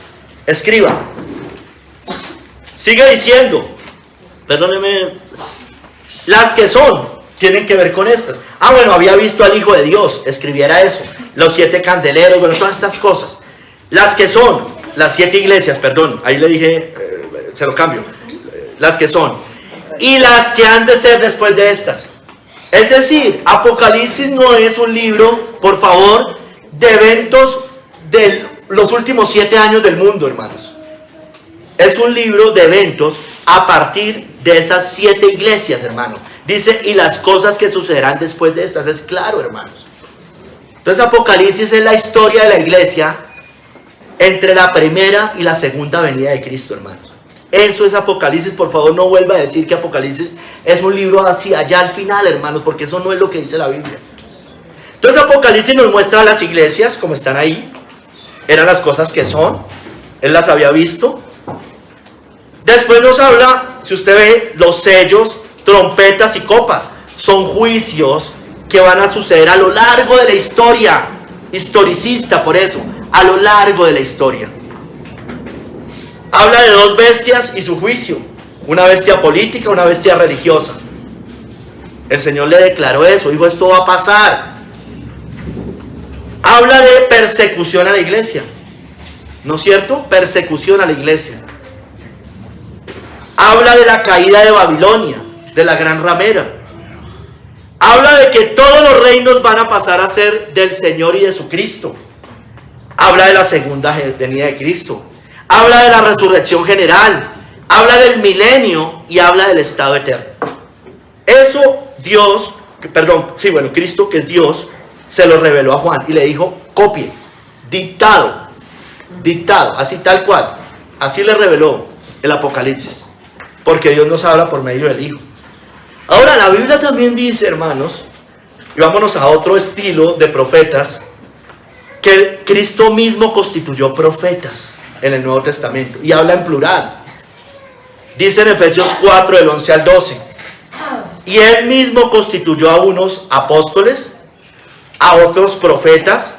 Speaker 1: Escriba. Sigue diciendo, perdóneme, las que son, tienen que ver con estas. Bueno, había visto al Hijo de Dios, escribiera eso. Los 7 candeleros, bueno, todas estas cosas. Las que son, las 7 iglesias, perdón, ahí le dije, se lo cambio. Las que son. Y las que han de ser después de estas. Es decir, Apocalipsis no es un libro, por favor, de eventos de los últimos 7 años del mundo, hermanos. Es un libro de eventos a partir de esas 7 iglesias, hermanos. Dice, y las cosas que sucederán después de estas. Es claro, hermanos. Entonces Apocalipsis es la historia de la iglesia entre la primera y la segunda venida de Cristo, hermanos. Eso es Apocalipsis. Por favor, no vuelva a decir que Apocalipsis es un libro hacia allá al final, hermanos, porque eso no es lo que dice la Biblia. Entonces Apocalipsis nos muestra las iglesias como están ahí. Eran las cosas que son. Él las había visto. Después nos habla, si usted ve, los sellos, trompetas y copas. Son juicios que van a suceder a lo largo de la historia. Historicista, por eso. A lo largo de la historia. Habla de 2 bestias y su juicio. Una bestia política, una bestia religiosa. El Señor le declaró eso. Dijo, esto va a pasar. Habla de persecución a la iglesia. ¿No es cierto? Persecución a la iglesia. Habla de la caída de Babilonia, de la gran ramera. Habla de que todos los reinos van a pasar a ser del Señor y de su Cristo. Habla de la segunda venida de Cristo. Habla de la resurrección general. Habla del milenio y habla del estado eterno. Eso Cristo, que es Dios, se lo reveló a Juan y le dijo, copie, dictado, así tal cual. Así le reveló el Apocalipsis. Porque Dios nos habla por medio del Hijo. Ahora, la Biblia también dice, hermanos, y vámonos a otro estilo de profetas, que Cristo mismo constituyó profetas en el Nuevo Testamento, y habla en plural. Dice en Efesios 4, del 11 al 12, y Él mismo constituyó a unos apóstoles, a otros profetas,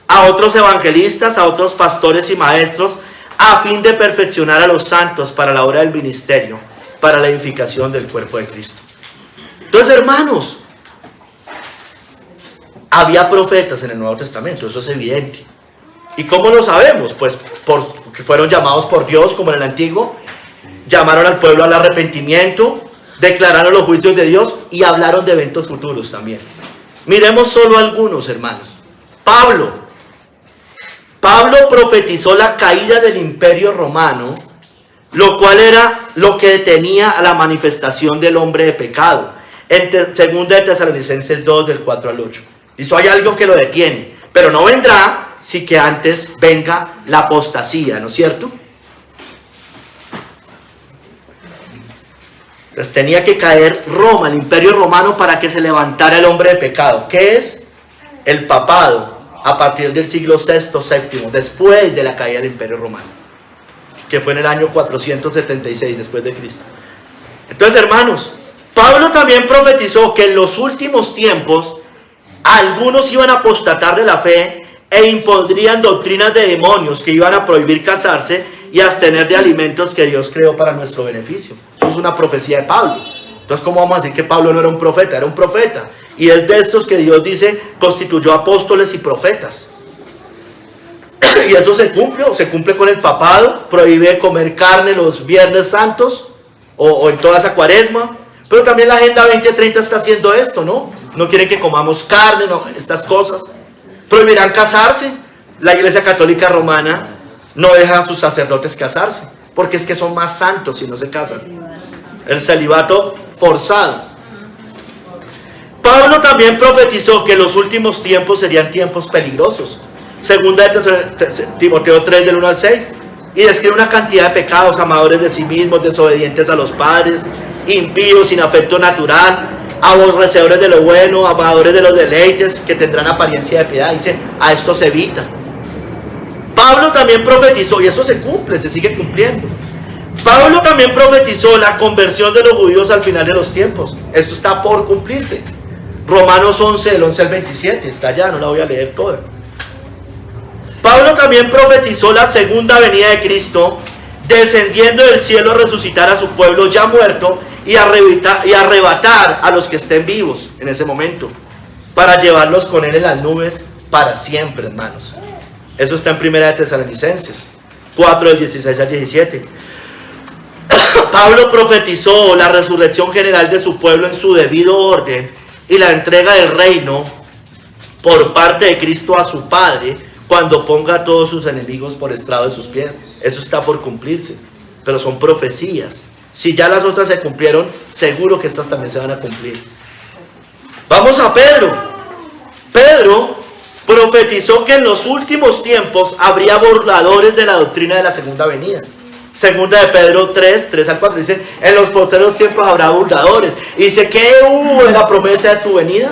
Speaker 1: a otros evangelistas, a otros pastores y maestros, a fin de perfeccionar a los santos para la obra del ministerio, para la edificación del cuerpo de Cristo. Entonces, hermanos, había profetas en el Nuevo Testamento, eso es evidente. ¿Y cómo lo sabemos? Pues porque fueron llamados por Dios, como en el Antiguo, llamaron al pueblo al arrepentimiento, declararon los juicios de Dios y hablaron de eventos futuros también. Miremos solo algunos, hermanos. Pablo profetizó la caída del Imperio Romano, lo cual era lo que detenía a la manifestación del hombre de pecado. En 2 de Tesalonicenses 2, del 4 al 8. Dice, hay algo que lo detiene, pero no vendrá si que antes venga la apostasía, ¿no es cierto? Entonces tenía que caer Roma, el Imperio Romano, para que se levantara el hombre de pecado. ¿Qué es? El papado, a partir del siglo VI, VII, después de la caída del Imperio Romano, que fue en el año 476 después de Cristo. Entonces, hermanos, Pablo también profetizó que en los últimos tiempos algunos iban a apostatar de la fe e impondrían doctrinas de demonios que iban a prohibir casarse y abstener de alimentos que Dios creó para nuestro beneficio. Eso es una profecía de Pablo. Entonces, ¿cómo vamos a decir que Pablo no era un profeta? Era un profeta. Y es de estos que Dios dice, constituyó apóstoles y profetas. Y eso se cumple con el papado. Prohíbe comer carne los viernes santos o en toda esa cuaresma. Pero también la Agenda 2030 está haciendo esto, ¿no? No quieren que comamos carne, no, estas cosas. Prohibirán casarse. La Iglesia Católica Romana no deja a sus sacerdotes casarse, porque es que son más santos si no se casan. El celibato forzado. Pablo también profetizó que los últimos tiempos serían tiempos peligrosos. Segunda de Timoteo 3, del 1 al 6. Y describe una cantidad de pecados: amadores de sí mismos, desobedientes a los padres, impíos, sin afecto natural, aborrecedores de lo bueno, amadores de los deleites, que tendrán apariencia de piedad. Dice, a esto se evita. Pablo también profetizó, y eso se cumple, se sigue cumpliendo. Pablo también profetizó la conversión de los judíos al final de los tiempos. Esto está por cumplirse. Romanos 11, del 11 al 27, está allá, no la voy a leer toda. Pablo también profetizó la segunda venida de Cristo, descendiendo del cielo a resucitar a su pueblo ya muerto y arrebatar a los que estén vivos en ese momento, para llevarlos con él en las nubes para siempre, hermanos. Eso está en Primera de Tesalonicenses 4, del 16 al 17. Pablo profetizó la resurrección general de su pueblo en su debido orden y la entrega del reino por parte de Cristo a su Padre, cuando ponga a todos sus enemigos por estrado de sus pies. Eso está por cumplirse, pero son profecías. Si ya las otras se cumplieron, seguro que estas también se van a cumplir. Vamos a Pedro. Pedro profetizó que en los últimos tiempos habría burladores de la doctrina de la segunda venida. Segunda de Pedro 3, 3 al 4, dice, en los postreros tiempos habrá burladores. Y dice, ¿qué hubo de la promesa de su venida?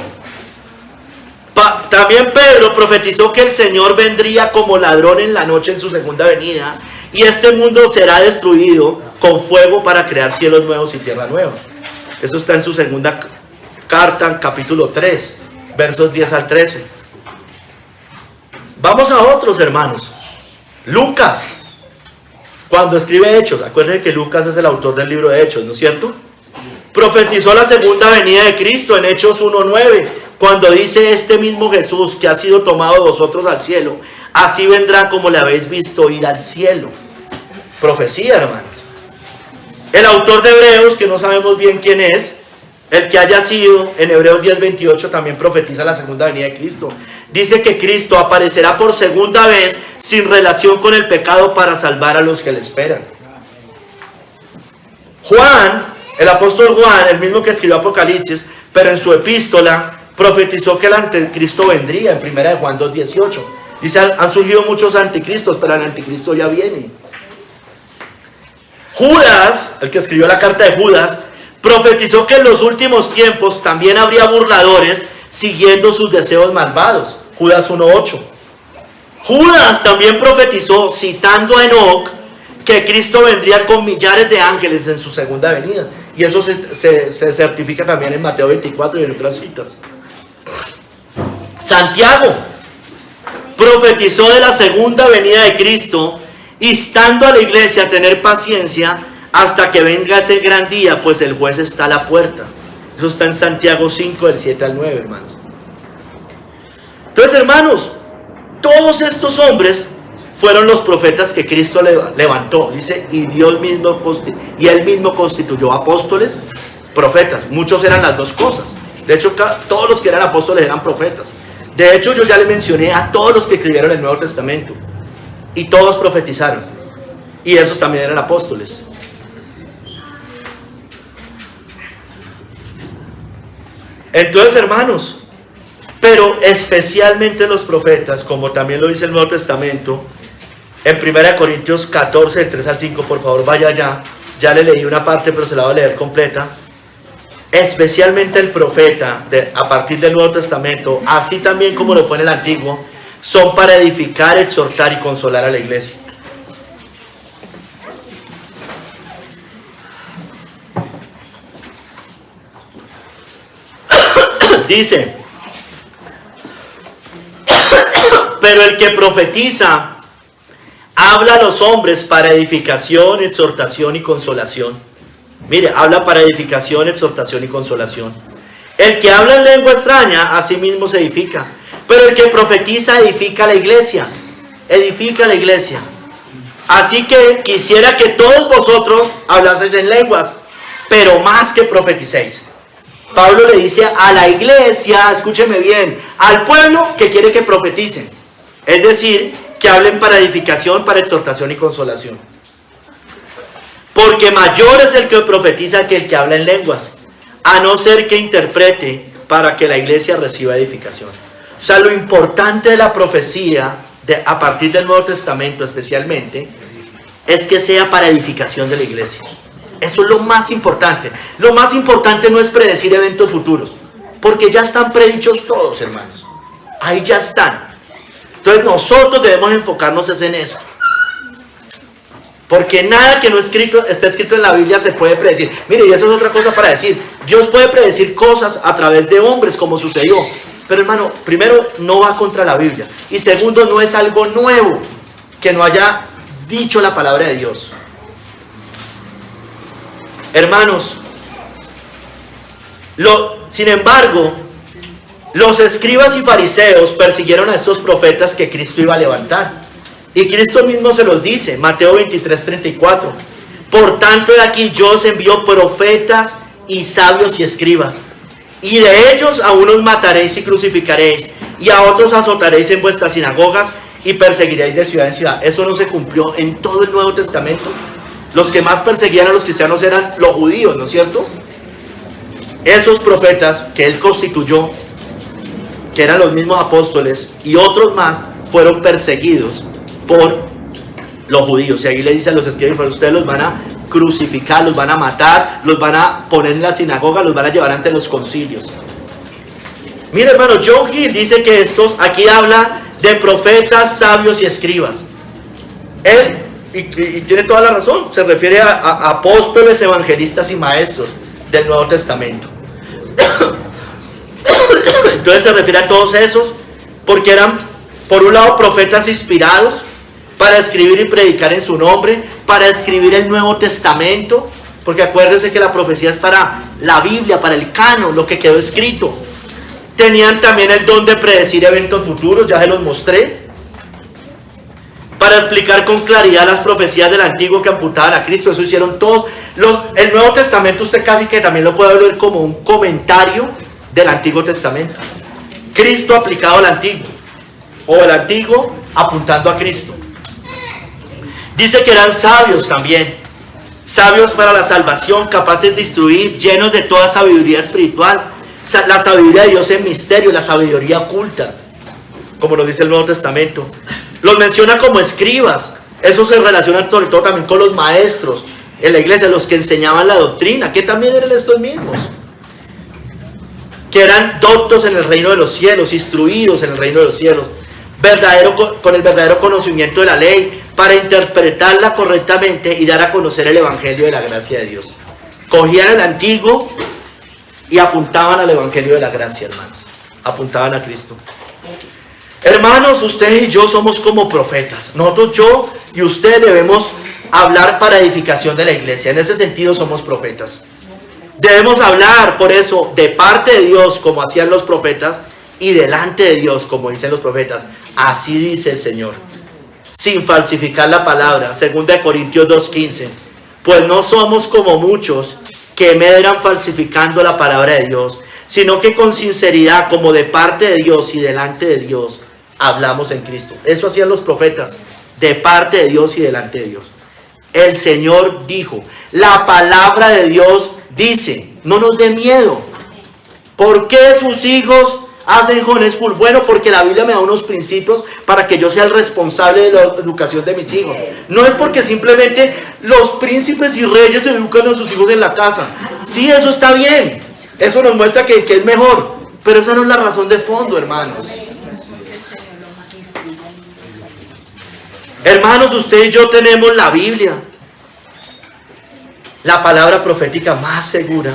Speaker 1: También Pedro profetizó que el Señor vendría como ladrón en la noche en su segunda venida, y este mundo será destruido con fuego para crear cielos nuevos y tierra nueva. Eso está en su segunda carta, capítulo 3, versos 10 al 13. Vamos a otros, hermanos. Lucas, cuando escribe Hechos, acuérdense que Lucas es el autor del libro de Hechos, ¿no es cierto? Profetizó la segunda venida de Cristo en Hechos 1:9, cuando dice, este mismo Jesús que ha sido tomado de vosotros al cielo, así vendrá como le habéis visto ir al cielo. Profecía, hermanos. El autor de Hebreos, que no sabemos bien quién es, el que haya sido, en Hebreos 10:28 también profetiza la segunda venida de Cristo. Dice que Cristo aparecerá por segunda vez sin relación con el pecado para salvar a los que le esperan. Juan, el apóstol Juan, el mismo que escribió Apocalipsis, pero en su epístola profetizó que el anticristo vendría en Primera de Juan 2:18. Dice, han surgido muchos anticristos, pero el anticristo ya viene. Judas, el que escribió la carta de Judas, profetizó que en los últimos tiempos también habría burladores siguiendo sus deseos malvados. Judas 1:8. Judas también profetizó, citando a Enoc, que Cristo vendría con millares de ángeles en su segunda venida. Y eso se certifica también en Mateo 24 y en otras citas. Santiago profetizó de la segunda venida de Cristo, instando a la iglesia a tener paciencia hasta que venga ese gran día, pues el juez está a la puerta. Eso está en Santiago 5, del 7 al 9, hermanos. Entonces, hermanos, todos estos hombres fueron los profetas que Cristo levantó. Dice, y él mismo constituyó apóstoles, profetas. Muchos eran las dos cosas. De hecho, todos los que eran apóstoles eran profetas. De hecho, yo ya le mencioné a todos los que escribieron el Nuevo Testamento. Y todos profetizaron. Y esos también eran apóstoles. Entonces, hermanos, pero especialmente los profetas, como también lo dice el Nuevo Testamento, en 1 Corintios 14, del 3 al 5, por favor vaya allá. Ya le leí una parte, pero se la voy a leer completa. Especialmente el profeta, a partir del Nuevo Testamento, así también como lo fue en el Antiguo, son para edificar, exhortar y consolar a la iglesia. Dice, pero el que profetiza habla a los hombres para edificación, exhortación y consolación. Mire, habla para edificación, exhortación y consolación. El que habla en lengua extraña, a sí mismo se edifica. Pero el que profetiza edifica la iglesia. Edifica la iglesia. Así que quisiera que todos vosotros hablaseis en lenguas, pero más que profeticéis. Pablo le dice a la iglesia, escúcheme bien, al pueblo que quiere que profeticen. Es decir, que hablen para edificación, para exhortación y consolación. Porque mayor es el que profetiza que el que habla en lenguas, a no ser que interprete para que la iglesia reciba edificación. O sea, lo importante de la profecía, a partir del Nuevo Testamento especialmente, es que sea para edificación de la iglesia. Eso es lo más importante. Lo más importante no es predecir eventos futuros, porque ya están predichos todos, hermanos. Ahí ya están. Entonces nosotros debemos enfocarnos en eso. Porque nada que no está escrito en la Biblia se puede predecir. Mire, y eso es otra cosa para decir. Dios puede predecir cosas a través de hombres, como sucedió. Pero hermano, primero, no va contra la Biblia. Y segundo, no es algo nuevo que no haya dicho la palabra de Dios. Hermanos, sin embargo, los escribas y fariseos persiguieron a estos profetas que Cristo iba a levantar. Y Cristo mismo se los dice, Mateo 23:34. Por tanto, de aquí yo os envío profetas y sabios y escribas. Y de ellos a unos mataréis y crucificaréis, y a otros azotaréis en vuestras sinagogas y perseguiréis de ciudad en ciudad. Eso no se cumplió en todo el Nuevo Testamento. Los que más perseguían a los cristianos eran los judíos, ¿no es cierto? Esos profetas que él constituyó, que eran los mismos apóstoles, y otros más, fueron perseguidos por los judíos. Y ahí le dice a los escribas, ustedes los van a crucificar, los van a matar, los van a poner en la sinagoga, los van a llevar ante los concilios. Mira, hermano, John Gill dice que aquí habla de profetas, sabios y escribas. Él, y tiene toda la razón, se refiere a apóstoles, evangelistas y maestros del Nuevo Testamento. Entonces se refiere a todos esos, porque eran, por un lado, profetas inspirados para escribir y predicar en su nombre, para escribir el Nuevo Testamento, porque acuérdense que la profecía es para la Biblia, para el canon, lo que quedó escrito. Tenían también el don de predecir eventos futuros, ya se los mostré, para explicar con claridad las profecías del Antiguo que apuntaban a Cristo. Eso hicieron todos. El Nuevo Testamento usted casi que también lo puede ver como un comentario del Antiguo Testamento. Cristo aplicado al Antiguo, o el Antiguo apuntando a Cristo. Dice que eran sabios también, sabios para la salvación, capaces de instruir, llenos de toda sabiduría espiritual, la sabiduría de Dios en misterio, la sabiduría oculta, como lo dice el Nuevo Testamento. Los menciona como escribas. Eso se relaciona sobre todo también con los maestros en la iglesia, los que enseñaban la doctrina, que también eran estos mismos, que eran doctos en el reino de los cielos, instruidos en el reino de los cielos, con el verdadero conocimiento de la ley, para interpretarla correctamente y dar a conocer el evangelio de la gracia de Dios. Cogían el antiguo y apuntaban al evangelio de la gracia, hermanos. Apuntaban a Cristo. Hermanos, ustedes y yo somos como profetas. Nosotros, yo y usted, debemos hablar para edificación de la iglesia. En ese sentido somos profetas. Debemos hablar, por eso, de parte de Dios, como hacían los profetas, y delante de Dios, como dicen los profetas. Así dice el Señor, sin falsificar la palabra. 2 Corintios 2:15. Pues no somos como muchos que medran falsificando la palabra de Dios, sino que con sinceridad, como de parte de Dios y delante de Dios, hablamos en Cristo. Eso hacían los profetas, de parte de Dios y delante de Dios. El Señor dijo, la palabra de Dios dice, no nos dé miedo. ¿Por qué sus hijos hacen Jones Full? Bueno, porque la Biblia me da unos principios para que yo sea el responsable de la educación de mis hijos. No es porque simplemente los príncipes y reyes educan a sus hijos en la casa. Sí, eso está bien. Eso nos muestra que es mejor. Pero esa no es la razón de fondo, hermanos. Hermanos, usted y yo tenemos la Biblia, la palabra profética más segura.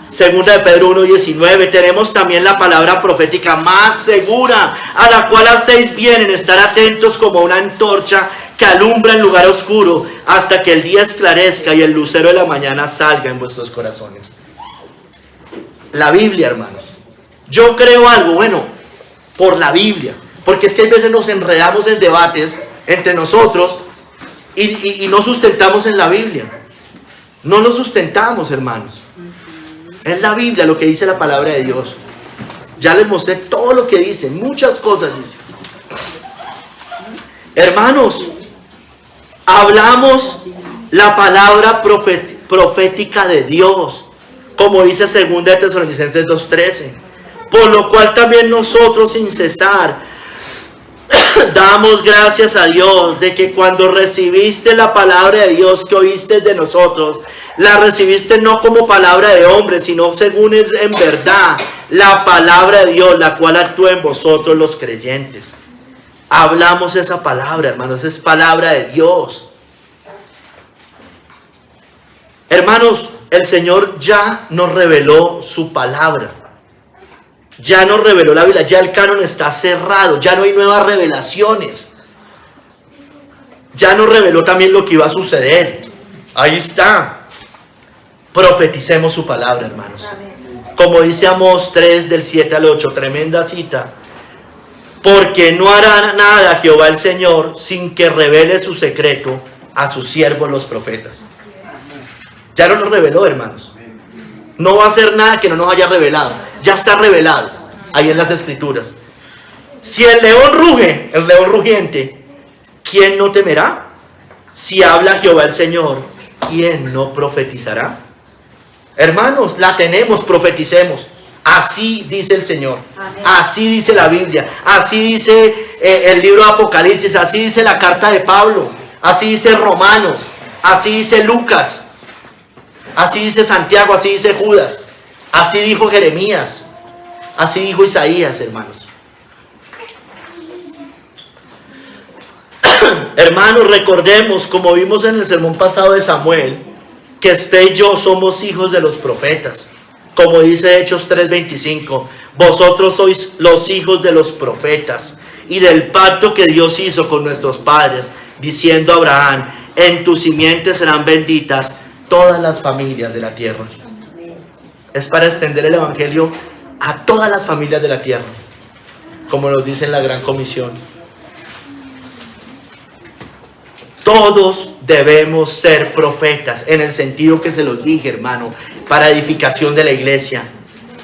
Speaker 1: 2 de Pedro 1:19. Tenemos también la palabra profética más segura, a la cual hacéis bien en estar atentos como una antorcha que alumbra en lugar oscuro, hasta que el día esclarezca y el lucero de la mañana salga en vuestros corazones. La Biblia, hermanos. Yo creo algo, bueno, por la Biblia, porque es que a veces nos enredamos en debates entre nosotros y no sustentamos en la Biblia. No lo sustentamos, hermanos. Es la Biblia lo que dice la palabra de Dios. Ya les mostré todo lo que dice, muchas cosas dice. Hermanos, hablamos la palabra profética de Dios, como dice 2 de Tesalonicenses 2:13. Por lo cual también nosotros sin cesar damos gracias a Dios de que cuando recibiste la palabra de Dios que oíste de nosotros, la recibiste no como palabra de hombre, sino según es en verdad la palabra de Dios, la cual actúa en vosotros los creyentes. Hablamos esa palabra, hermanos, es palabra de Dios. Hermanos, el Señor ya nos reveló su palabra. Ya nos reveló la Biblia, ya el canon está cerrado, ya no hay nuevas revelaciones. Ya nos reveló también lo que iba a suceder. Ahí está. Profeticemos su palabra, hermanos. Como dice Amós 3 del 7 al 8, tremenda cita. Porque no hará nada Jehová el Señor sin que revele su secreto a sus siervos los profetas. Ya no nos reveló, hermanos. No va a hacer nada que no nos haya revelado. Ya está revelado ahí en las Escrituras. Si el león ruge, el león rugiente, ¿quién no temerá? Si habla Jehová el Señor, ¿quién no profetizará? Hermanos, la tenemos, profeticemos. Así dice el Señor. Amén. Así dice la Biblia. Así dice el libro de Apocalipsis. Así dice la carta de Pablo. Así dice Romanos. Así dice Lucas. Así dice Santiago, así dice Judas, así dijo Jeremías, así dijo Isaías, hermanos. Hermanos, recordemos, como vimos en el sermón pasado de Samuel, que usted y yo somos hijos de los profetas. Como dice Hechos 3:25, vosotros sois los hijos de los profetas y del pacto que Dios hizo con nuestros padres, diciendo a Abraham, en tu simiente serán benditas todas las familias de la tierra. Es para extender el evangelio a todas las familias de la tierra, como nos dice en la Gran Comisión. Todos debemos ser profetas, en el sentido que se los dije, hermano, para edificación de la iglesia.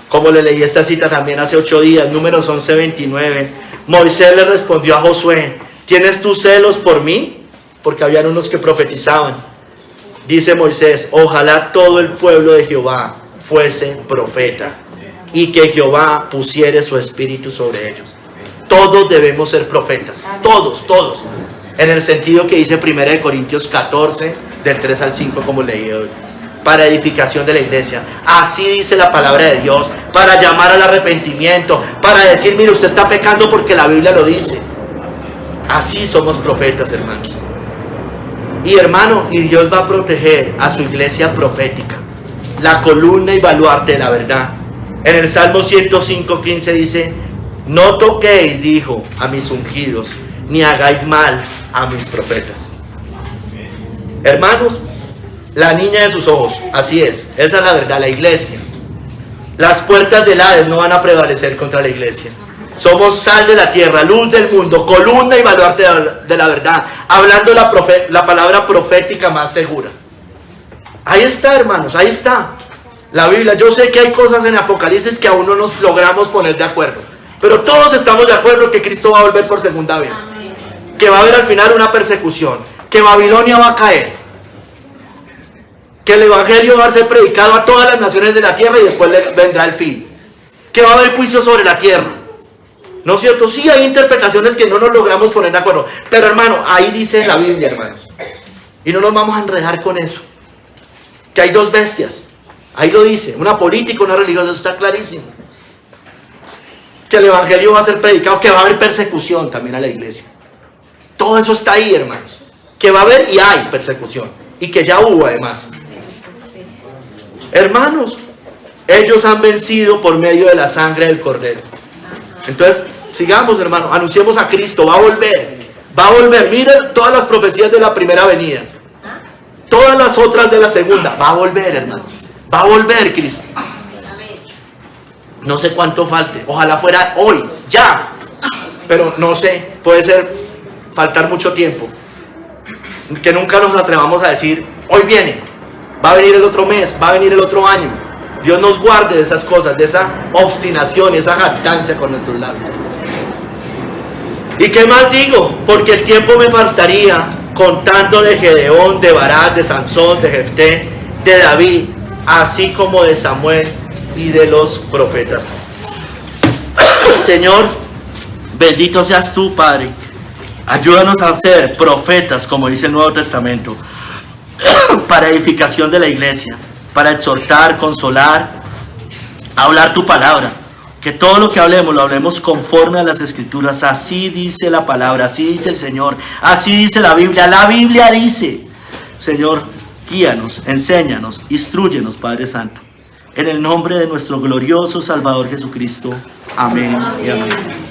Speaker 1: Como le leí esta cita también hace 8 días, Números 11:29. Moisés le respondió a Josué, ¿tienes tú celos por mí? Porque habían unos que profetizaban. Dice Moisés, ojalá todo el pueblo de Jehová fuese profeta y que Jehová pusiere su espíritu sobre ellos. Todos debemos ser profetas, todos. En el sentido que dice 1 Corintios 14, del 3 al 5, como leí hoy. Para edificación de la iglesia. Así dice la palabra de Dios, para llamar al arrepentimiento, para decir, mire, usted está pecando porque la Biblia lo dice. Así somos profetas, hermanos. Y hermano, y Dios va a proteger a su iglesia profética, la columna y baluarte de la verdad. En el Salmo 105:15 dice, no toquéis, dijo, a mis ungidos, ni hagáis mal a mis profetas. Hermanos, la niña de sus ojos, así es, esa es la verdad, la iglesia. Las puertas del Hades no van a prevalecer contra la iglesia. Somos sal de la tierra, luz del mundo, columna y baluarte de la verdad, hablando la palabra profética más segura. Ahí está, hermanos, ahí está la Biblia. Yo sé que hay cosas en Apocalipsis que aún no nos logramos poner de acuerdo, pero todos estamos de acuerdo que Cristo va a volver por segunda vez, que va a haber al final una persecución, que Babilonia va a caer, que el evangelio va a ser predicado a todas las naciones de la tierra y después vendrá el fin, que va a haber juicio sobre la tierra. ¿No es cierto? Sí, hay interpretaciones que no nos logramos poner de acuerdo. Pero hermano, ahí dice la Biblia, hermanos. Y no nos vamos a enredar con eso. Que hay dos bestias. Ahí lo dice. Una política, una religiosa. Eso está clarísimo. Que el evangelio va a ser predicado. Que va a haber persecución también a la iglesia. Todo eso está ahí, hermanos. Que va a haber y hay persecución. Y que ya hubo además. Hermanos, ellos han vencido por medio de la sangre del Cordero. Entonces, sigamos, hermano, anunciemos a Cristo, va a volver, miren todas las profecías de la primera venida, todas las otras de la segunda, va a volver, hermano, va a volver Cristo. No sé cuánto falte, ojalá fuera hoy, ya, pero no sé, puede ser faltar mucho tiempo, que nunca nos atrevamos a decir, hoy viene, va a venir el otro mes, va a venir el otro año, Dios nos guarde de esas cosas, de esa obstinación y esa jactancia con nuestros labios. ¿Y qué más digo? Porque el tiempo me faltaría contando de Gedeón, de Barak, de Sansón, de Jefté, de David, así como de Samuel y de los profetas. Señor, bendito seas tú, Padre. Ayúdanos a ser profetas, como dice el Nuevo Testamento, para edificación de la iglesia, para exhortar, consolar, hablar tu palabra. Que todo lo que hablemos, lo hablemos conforme a las Escrituras. Así dice la palabra, así dice el Señor, así dice la Biblia. La Biblia dice, Señor, guíanos, enséñanos, instrúyenos, Padre Santo. En el nombre de nuestro glorioso Salvador Jesucristo. Amén y amén.